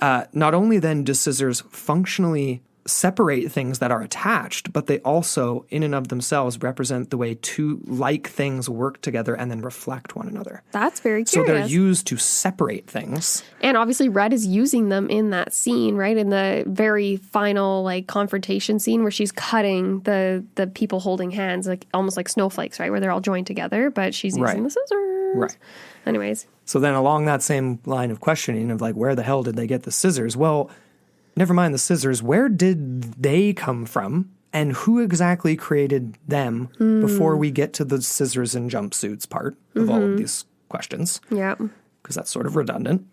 Not only then do scissors functionally separate things that are attached, but they also, in and of themselves, represent the way two like things work together and then reflect one another. That's very So curious. they're used to separate things. And obviously Red is using them in that scene, right? In the very final like confrontation scene where she's cutting the people holding hands, like almost like snowflakes, right? Where they're all joined together, but she's using the scissors. Right. Anyways. So then along that same line of questioning of like, where the hell did they get the scissors? Well, never mind the scissors. Where did they come from? And who exactly created them before we get to the scissors and jumpsuits part of all of these questions? Yeah. Because that's sort of redundant,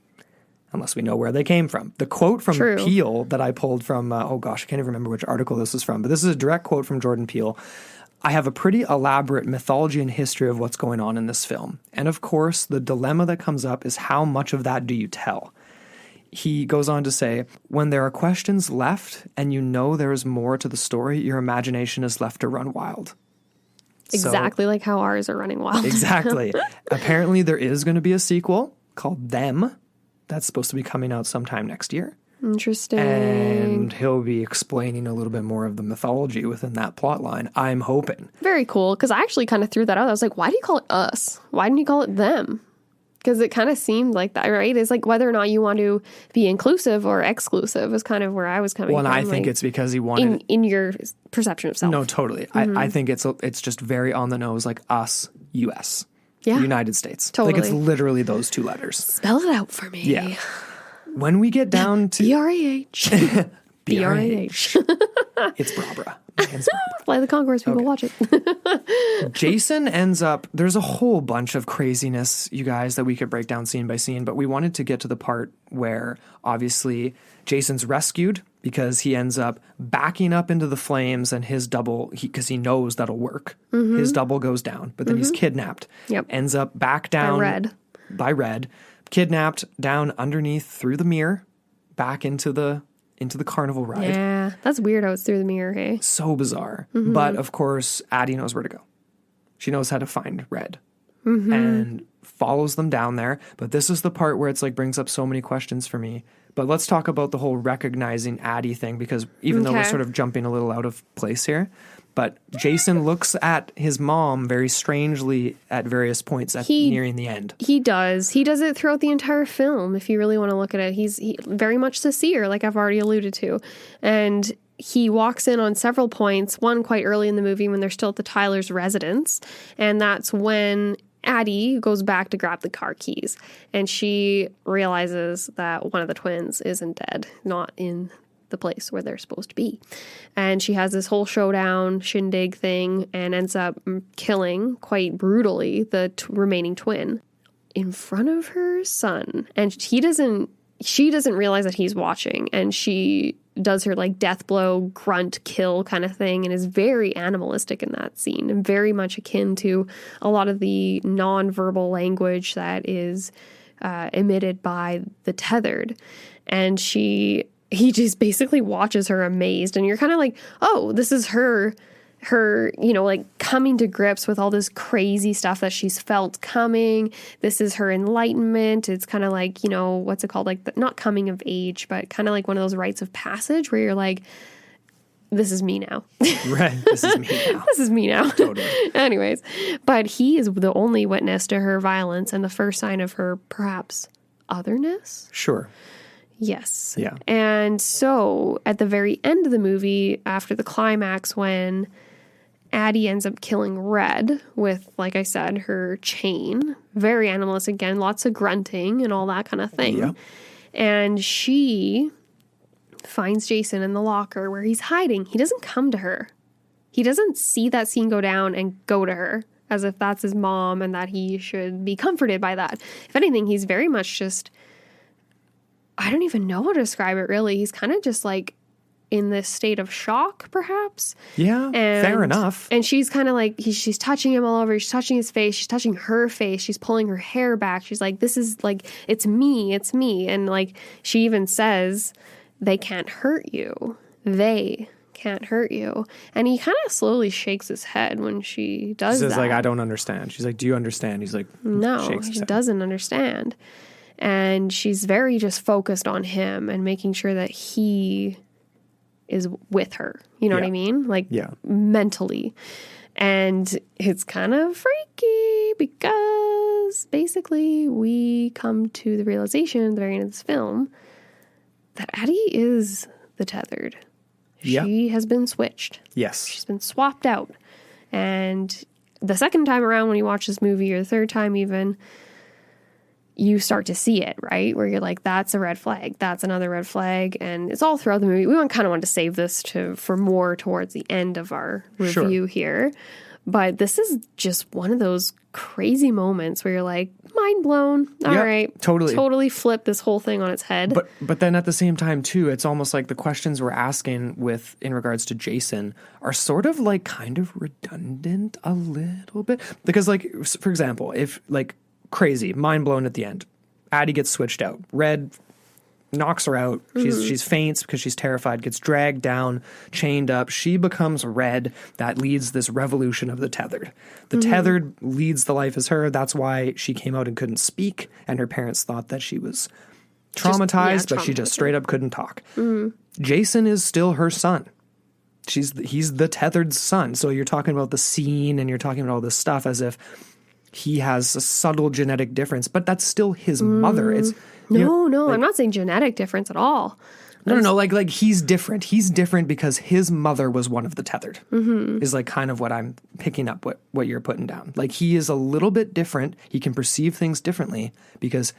unless we know where they came from. The quote from Peele that I pulled from, I can't even remember which article this is from, but this is a direct quote from Jordan Peele. I have a pretty elaborate mythology and history of what's going on in this film. And of course, the dilemma that comes up is how much of that do you tell? He goes on to say, when there are questions left and you know there is more to the story, your imagination is left to run wild. Exactly like how ours are running wild. Exactly. Apparently there is going to be a sequel called Them that's supposed to be coming out sometime next year. Interesting. And he'll be explaining a little bit more of the mythology within that plot line, I'm hoping. Very cool, because I actually kind of threw that out. I was like, why do you call it us? Why didn't you call it them? Because it kind of seemed like that, right? It's like whether or not you want to be inclusive or exclusive is kind of where I was coming from. Well, and I think it's because he wanted... In your perception of self. No, totally. I think it's just very on the nose, like us, U.S. Yeah. United States. Totally. Like it's literally those two letters. Spell it out for me. Yeah. When we get down to... B-R-A-H. B-R-A-H. It's Barbara. It's Barbara. Fly the Concourse, people watch it. Jason ends up... There's a whole bunch of craziness, you guys, that we could break down scene by scene, but we wanted to get to the part where, obviously, Jason's rescued because he ends up backing up into the flames and his double... Because he knows that'll work. His double goes down, but then he's kidnapped. Yep. Ends up back down... By Red. Kidnapped down underneath through the mirror, back into the carnival ride. Yeah, that's weird how it's through the mirror, hey? So bizarre. But, of course, Addie knows where to go. She knows how to find Red and follows them down there. But this is the part where it's like brings up so many questions for me. But let's talk about the whole recognizing Addie thing, because even though we're sort of jumping a little out of place here, but Jason looks at his mom very strangely at various points nearing the end. He does. He does it throughout the entire film, if you really want to look at it. He's very much the seer, like I've already alluded to. And he walks in on several points, one quite early in the movie when they're still at the Tyler's residence. And that's when Addie goes back to grab the car keys. And she realizes that one of the twins isn't dead, not in the place where they're supposed to be. And she has this whole showdown shindig thing and ends up killing quite brutally the remaining twin in front of her son. And she doesn't realize that he's watching, and she does her like death blow grunt kill kind of thing and is very animalistic in that scene and very much akin to a lot of the nonverbal language that is emitted by the tethered. And he just basically watches her amazed, and you're kind of like, oh, this is her, like coming to grips with all this crazy stuff that she's felt coming. This is her enlightenment. It's kind of like, what's it called? Like not coming of age, but kind of like one of those rites of passage where you're like, this is me now. Right. This is me now. This is me now. Totally. Anyways, but he is the only witness to her violence and the first sign of her perhaps otherness. Sure. Yes. Yeah. And so at the very end of the movie, after the climax, when Addie ends up killing Red with, like I said, her chain, very animalistic again, lots of grunting and all that kind of thing. Yeah. And she finds Jason in the locker where he's hiding. He doesn't come to her. He doesn't see that scene go down and go to her as if that's his mom and that he should be comforted by that. If anything, he's very much just, I don't even know how to describe it really. He's kind of just like in this state of shock, perhaps. Yeah, fair enough. And she's kind of like, she's touching him all over. She's touching his face. She's touching her face. She's pulling her hair back. She's like, this is like, it's me. It's me. And like, she even says, they can't hurt you. They can't hurt you. And he kind of slowly shakes his head when she does that. He says, like, I don't understand. She's like, do you understand? He's like, no, he doesn't understand. And she's very just focused on him and making sure that he is with her. You know what I mean? Like, mentally. And it's kind of freaky because basically we come to the realization at the very end of this film that Addie is the tethered. Yeah. She has been switched. Yes. She's been swapped out. And the second time around when you watch this movie, or the third time even, you start to see it, right? Where you're like, that's a red flag. That's another red flag. And it's all throughout the movie. We kind of want to save this for more towards the end of our review here. But this is just one of those crazy moments where you're like, mind blown. All right. Totally flip this whole thing on its head. But then at the same time, too, it's almost like the questions we're asking in regards to Jason are sort of like kind of redundant a little bit. Because like, for example, if like crazy, mind blown at the end, Addie gets switched out. Red knocks her out. She's faints because she's terrified, gets dragged down, chained up. She becomes Red. That leads this revolution of the tethered. The tethered leads the life as her. That's why she came out and couldn't speak, and her parents thought that she was traumatized, but she just straight up couldn't talk. Jason is still her son. He's the tethered son. So you're talking about the scene and you're talking about all this stuff as if he has a subtle genetic difference, but that's still his mother. It's No, I'm not saying genetic difference at all. No. Like he's different. He's different because his mother was one of the tethered. Is like kind of what I'm picking up. What you're putting down. Like he is a little bit different. He can perceive things differently because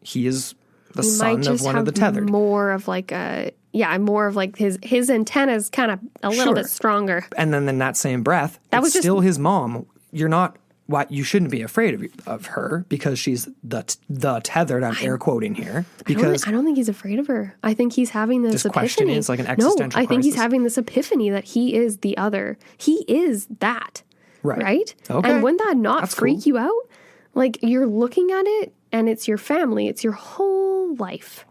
he is the son of one of the tethered. More of like his antenna's kind of a little bit stronger. And then in that same breath, it's still his mom. You're not. You shouldn't be afraid of her because she's the tethered. I'm air quoting here because I don't think he's afraid of her. I think he's having this epiphany. Questioning. It's like an existential I think he's crisis. having this epiphany that he is the other. He is that. Right? Okay. And wouldn't that not That's freak cool. you out? Like you're looking at it and it's your family. It's your whole life.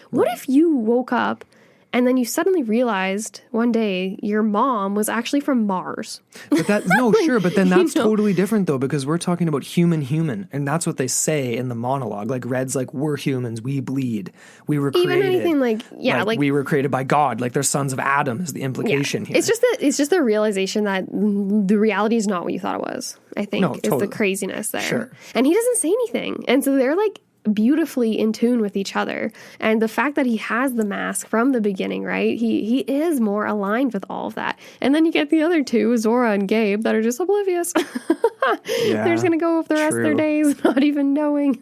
What if you woke up and then you suddenly realized one day your mom was actually from Mars? But that but then that's totally different though, because we're talking about human, and that's what they say in the monologue. Like Red's like, we're humans, we bleed, we were created. Even anything like we were created by God. Like they're sons of Adam is the implication here. It's just the realization that the reality is not what you thought it was. I think is the craziness there. Sure. And he doesn't say anything, and so they're like beautifully in tune with each other. And the fact that he has the mask from the beginning, right? He is more aligned with all of that. And then you get the other two, Zora and Gabe, that are just oblivious. They're just going to go with the rest of their days not even knowing.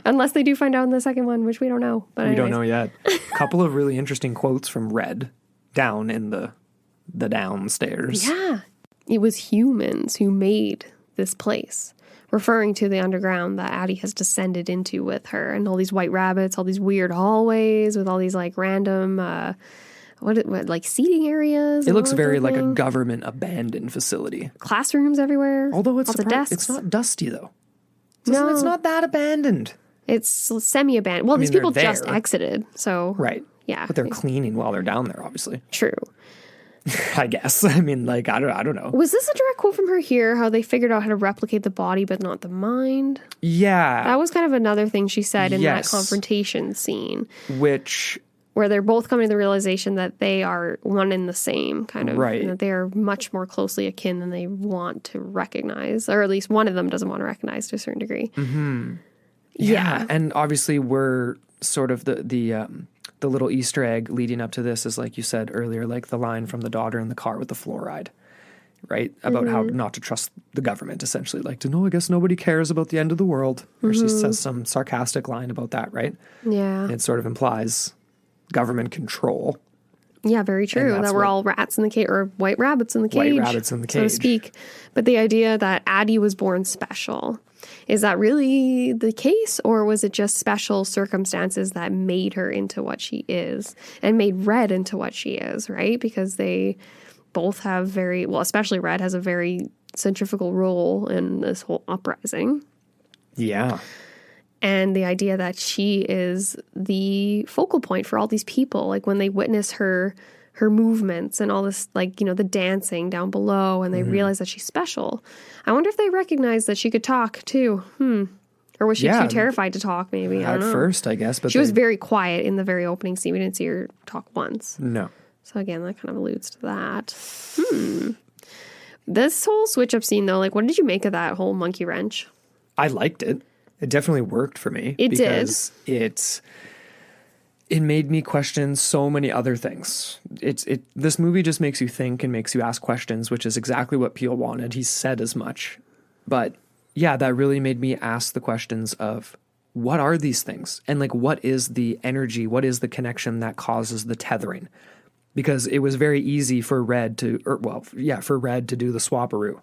Unless they do find out in the second one, which we don't know. But we don't know yet. A couple of really interesting quotes from Red down in the downstairs. Yeah. It was humans who made this place, referring to the underground that Addie has descended into with her, and all these white rabbits, all these weird hallways with all these like random, like seating areas. It looks very like a government abandoned facility. Classrooms everywhere. Although it's desks. It's not dusty though. No, it's not that abandoned. It's semi-abandoned. Well, these people just exited, so right. Yeah, but they're cleaning while they're down there, obviously. True. I guess. I mean, like, I don't know. Was this a direct quote from her here, how they figured out how to replicate the body but not the mind? Yeah. That was kind of another thing she said in that confrontation scene. Where they're both coming to the realization that they are one and the same, kind of. Right. And that they are much more closely akin than they want to recognize. Or at least one of them doesn't want to recognize to a certain degree. Mm-hmm. Yeah. And obviously we're sort of the little Easter egg leading up to this is, like you said earlier, like the line from the daughter in the car with the fluoride, right? About how not to trust the government, essentially. Like, I guess nobody cares about the end of the world. Or she says some sarcastic line about that, right? Yeah. And it sort of implies government control. Yeah, very true. That we're all rats in the cage, or white rabbits in the cage. White rabbits in the cage. So to speak. But the idea that Addie was born special, is that really the case, or was it just special circumstances that made her into what she is and made Red into what she is, right? Because they both have especially Red has a very centrifugal role in this whole uprising. Yeah. And the idea that she is the focal point for all these people, like when they witness her movements and all this, like, the dancing down below, and they realize that she's special. I wonder if they recognized that she could talk too. Or was she too terrified to talk, maybe? I don't know. At first, I guess. But she was very quiet in the very opening scene. We didn't see her talk once. No. So again, that kind of alludes to that. This whole switch-up scene, though, like, what did you make of that whole monkey wrench? I liked it. It definitely worked for me. It because it made me question so many other things. This movie just makes you think and makes you ask questions, which is exactly what Peele wanted. He said as much. But yeah, that really made me ask the questions of, what are these things? And like, what is the energy? What is the connection that causes the tethering? Because it was very easy for Red to do the swapperoo.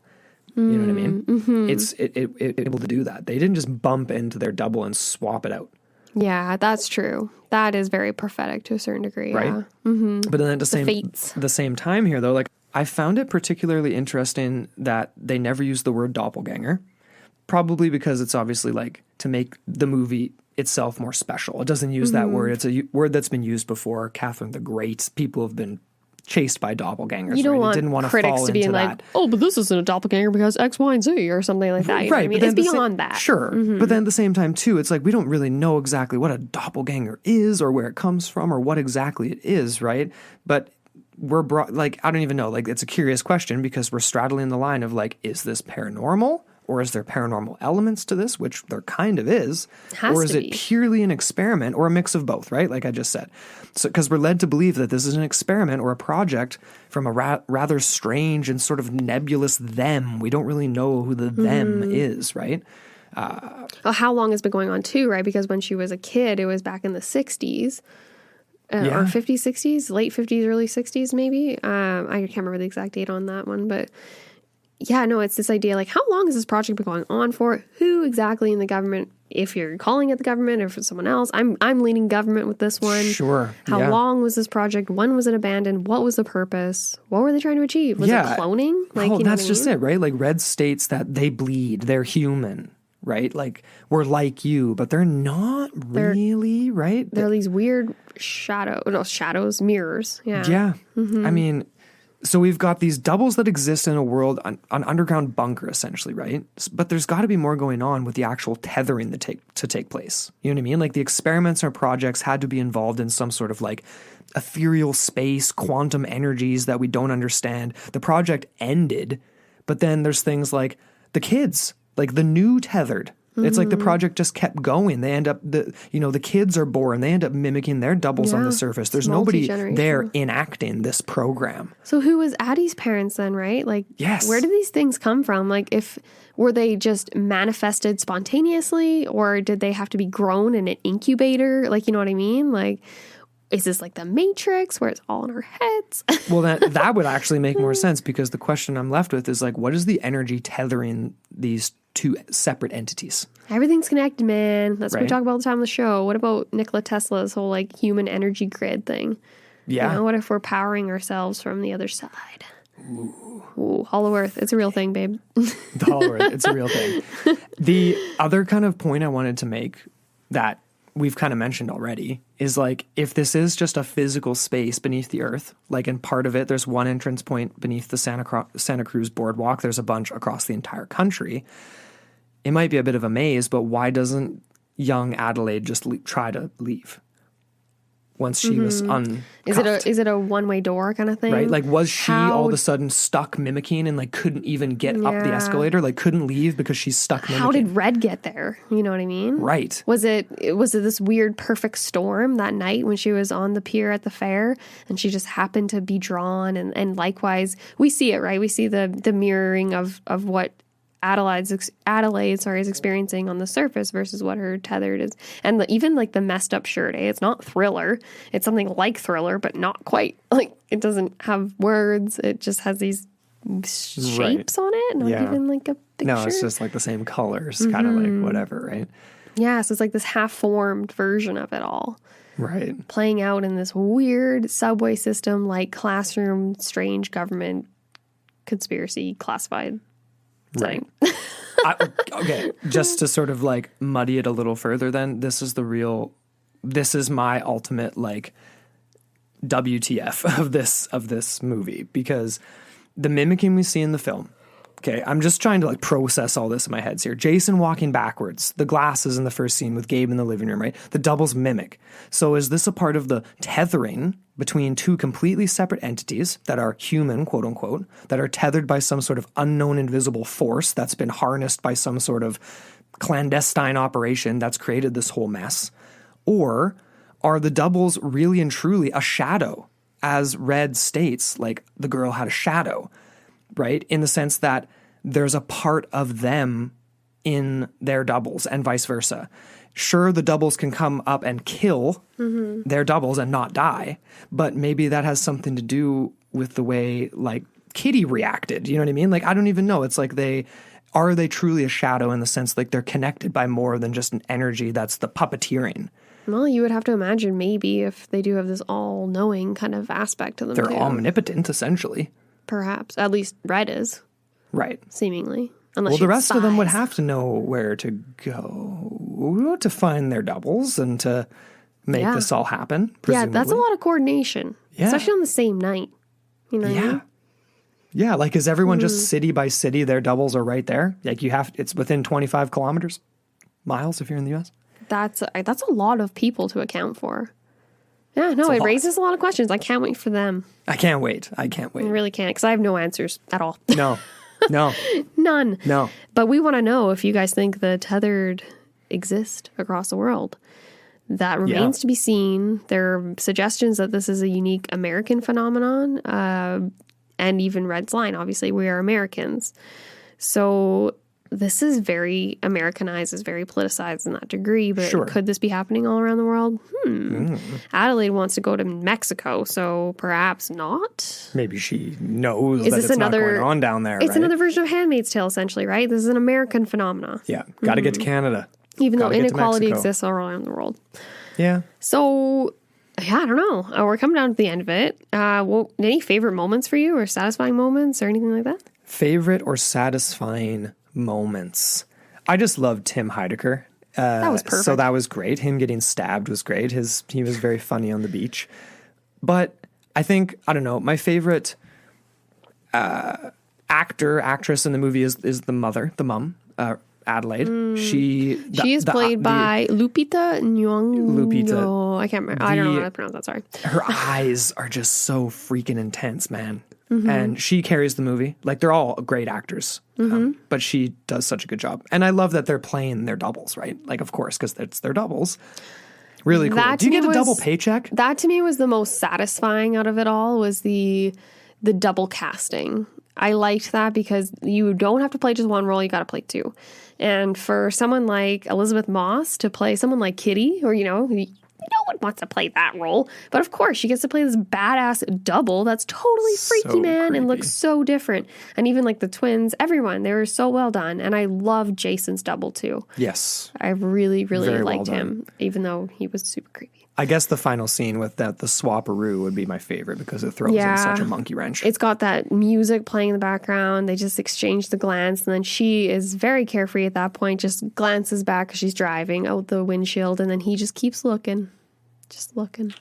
You know what I mean? Mm-hmm. It's able to do that. They didn't just bump into their double and swap it out. Yeah, that's true. That is very prophetic to a certain degree. Right. Yeah. Mm-hmm. But then at the same time here, though, like, I found it particularly interesting that they never used the word doppelganger, probably because it's obviously like to make the movie itself more special. It doesn't use that word. It's a word that's been used before. Catherine the Great. People have been chased by doppelgangers. You don't want critics to be like, oh, but this isn't a doppelganger because X, Y, and Z or something like that. You know what I mean? It's beyond that. Sure. Mm-hmm. But then at the same time, too, it's like we don't really know exactly what a doppelganger is or where it comes from or what exactly it is, right? But we're brought, like, I don't even know. Like, it's a curious question because we're straddling the line of, like, is this paranormal? Or is there paranormal elements to this, which there kind of is? Or is it purely an experiment or a mix of both, right? Like I just said. So, because we're led to believe that this is an experiment or a project from a rather strange and sort of nebulous them. We don't really know who the them is, right? How long has been going on too, right? Because when she was a kid, it was back in the 60s. Or 50s, 60s, late 50s, early 60s maybe. I can't remember the exact date on that one, but... Yeah, no, it's this idea, like, how long has this project been going on for? Who exactly in the government, if you're calling it the government or if it's someone else? I'm leaning government with this one. Sure. How long was this project? When was it abandoned? What was the purpose? What were they trying to achieve? Was it cloning? Like, that's just it, right? Like, Red states that they bleed. They're human, right? Like, we're like you, but they're not really, right? They're these weird shadows, mirrors. Yeah. Yeah. Mm-hmm. I mean... So we've got these doubles that exist in a world, an underground bunker, essentially, right? But there's got to be more going on with the actual tethering to take place. You know what I mean? Like the experiments or projects had to be involved in some sort of like ethereal space, quantum energies that we don't understand. The project ended, but then there's things like the kids, like the new tethered, It's like the project just kept going. They end up, the kids are born. They end up mimicking their doubles on the surface. There's nobody there enacting this program. So who was Addie's parents then, right? Like, yes. Where did these things come from? Like, were they just manifested spontaneously, or did they have to be grown in an incubator? Like, you know what I mean? Like, is this like the Matrix where it's all in our heads? Well, that would actually make more sense, because the question I'm left with is like, what is the energy tethering these two separate entities? Everything's connected, man. That's what we talk about all the time on the show. What about Nikola Tesla's whole like human energy grid thing? Yeah. You know, what if we're powering ourselves from the other side? Ooh, Hollow Earth. It's a real thing, babe. The Hollow Earth. It's a real thing. The other kind of point I wanted to make that we've kind of mentioned already is like, if this is just a physical space beneath the earth, like in part of it, there's one entrance point beneath the Santa Cruz boardwalk. There's a bunch across the entire country. It might be a bit of a maze, but why doesn't young Adelaide just try to leave once she was uncuffed? Is it a one-way door kind of thing? Right? Like, was she all of a sudden stuck mimicking and like couldn't even get up the escalator? Like, couldn't leave because she's stuck mimicking? How did Red get there? You know what I mean? Right. Was it this weird perfect storm that night when she was on the pier at the fair and she just happened to be drawn? And likewise, we see it, right? We see the mirroring of what Adelaide is experiencing on the surface versus what her tethered is. And even like the messed up shirt, it's not Thriller. It's something like Thriller, but not quite. Like, it doesn't have words. It just has these shapes on it. Not even like a picture. No, it's just like the same colors, kind of like whatever, right? Yeah, so it's like this half-formed version of it all. Right. Playing out in this weird subway system, like classroom, strange government conspiracy classified setting. Right. Okay, just to sort of like muddy it a little further then, this is my ultimate like WTF of this movie, because the mimicking we see in the film, okay, I'm just trying to like process all this in my head here. Jason walking backwards, the glasses in the first scene with Gabe in the living room, right? The doubles mimic. So is this a part of the tethering between two completely separate entities that are human, quote unquote, that are tethered by some sort of unknown invisible force that's been harnessed by some sort of clandestine operation that's created this whole mess? Or are the doubles really and truly a shadow? As Red states, like, the girl had a shadow, right? In the sense that there's a part of them in their doubles and vice versa. Sure, the doubles can come up and kill their doubles and not die, but maybe that has something to do with the way, like, Kitty reacted. You know what I mean? Like, I don't even know. It's like are they truly a shadow in the sense like they're connected by more than just an energy that's the puppeteering? Well, you would have to imagine maybe if they do have this all-knowing kind of aspect to them. They're omnipotent, essentially. Perhaps. At least Red is. Right. Seemingly. Unless the rest of them would have to know where to go to find their doubles and to make this all happen, presumably. Yeah, that's a lot of coordination. Yeah. Especially on the same night. You know what I mean? Yeah, like, is everyone just city by city, their doubles are right there? Like, it's within 25 miles if you're in the U.S.? That's a lot of people to account for. Yeah, no, it raises a lot of questions. I can't wait for them. I can't wait. I really can't, because I have no answers at all. No. None. No. But we want to know if you guys think the tethered exist across the world. That remains to be seen. There are suggestions that this is a unique American phenomenon, and even Red's line, obviously, we are Americans. So this is very Americanized, is very politicized in that degree, but could this be happening all around the world? Adelaide wants to go to Mexico, so perhaps not. Maybe she knows that it's not going on down there, It's another version of Handmaid's Tale, essentially, right? This is an American phenomenon. Yeah, got to get to Canada. Even though inequality exists all around the world. Yeah. So, yeah, I don't know. We're coming down to the end of it. Any favorite moments for you, or satisfying moments, or anything like that? Favorite or satisfying moments. I just loved Tim Heidecker. That was perfect. So that was great. Him getting stabbed was great. He was very funny on the beach. But I think, I don't know, my favorite actress in the movie is the mom, Adelaide. She is played by Lupita Nyong'o. Lupita. I can't remember. I don't know how to pronounce that. Sorry. Her eyes are just so freaking intense, man. and she carries the movie. Like, they're all great actors, but she does such a good job. And I love that they're playing their doubles, right? Like, of course, because it's their doubles. Really cool. That Do you to get me a double was- paycheck? That to me was the most satisfying out of it all, was the double casting. I liked that because you don't have to play just one role, you got to play two. And for someone like Elizabeth Moss to play someone like Kitty, or, you know, no one wants to play that role. But of course, she gets to play this badass double that's totally freaky, So man, creepy. and looks so different. And even like the twins, everyone, they were so well done. And I love Jason's double too. Yes. I really, really Very well liked done. him, even though he was super creepy. I guess the final scene with the swapperoo would be my favorite because it throws in such a monkey wrench. It's got that music playing in the background. They just exchange the glance, and then she is very carefree at that point, just glances back because she's driving out the windshield, and then he just keeps looking. Just looking.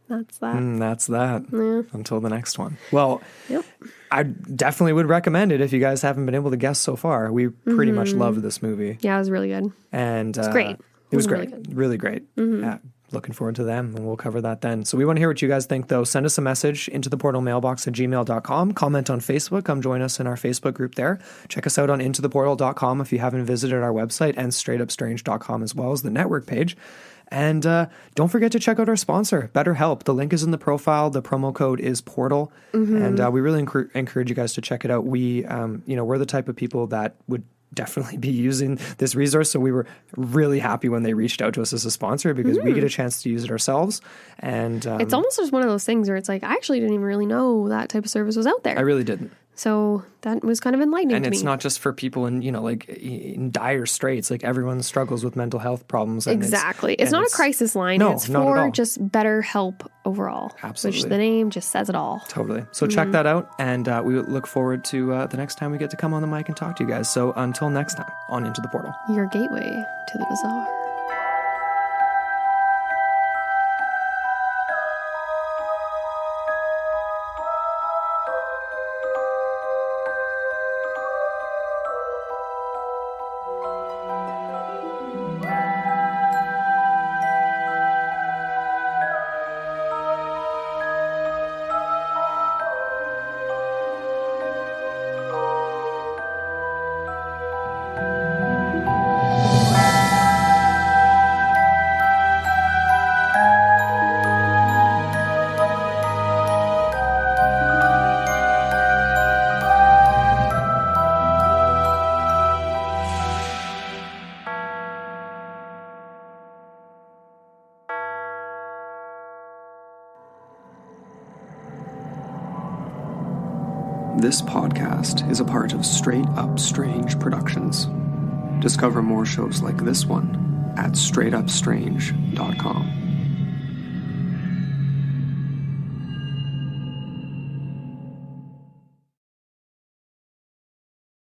That's that. That's that. Yeah. Until the next one. Well, Yep. I definitely would recommend it if you guys haven't been able to guess so far. We pretty much loved this movie. Yeah, it was really good. And it's great. It was Really great. good. Really great. Yeah, looking forward to them, and we'll cover that then. So we want to hear what you guys think, though. Send us a message into the portal mailbox at gmail.com. Comment on Facebook. Come join us in our Facebook group there. Check us out on intotheportal.com if you haven't visited our website, and straightupstrange.com as well as the network page. And don't forget to check out our sponsor, BetterHelp. The link is in the profile. The promo code is Portal. And we really encourage you guys to check it out. We, we're the type of people that would definitely be using this resource. So we were really happy when they reached out to us as a sponsor because we get a chance to use it ourselves. And It's almost just one of those things where it's like, I actually didn't even really know that type of service was out there. I really didn't. So that was kind of enlightening And to me. it's not just for people in, in dire straits. Like, everyone struggles with mental health problems. And Exactly. It's not a crisis line. No, it's not at for all. just better help overall. Absolutely. Which the name just says it all. Totally. So check that out. And we look forward to the next time we get to come on the mic and talk to you guys. So until next time, on Into the Portal. Your gateway to the bizarre. This podcast is a part of Straight Up Strange Productions. Discover more shows like this one at straightupstrange.com.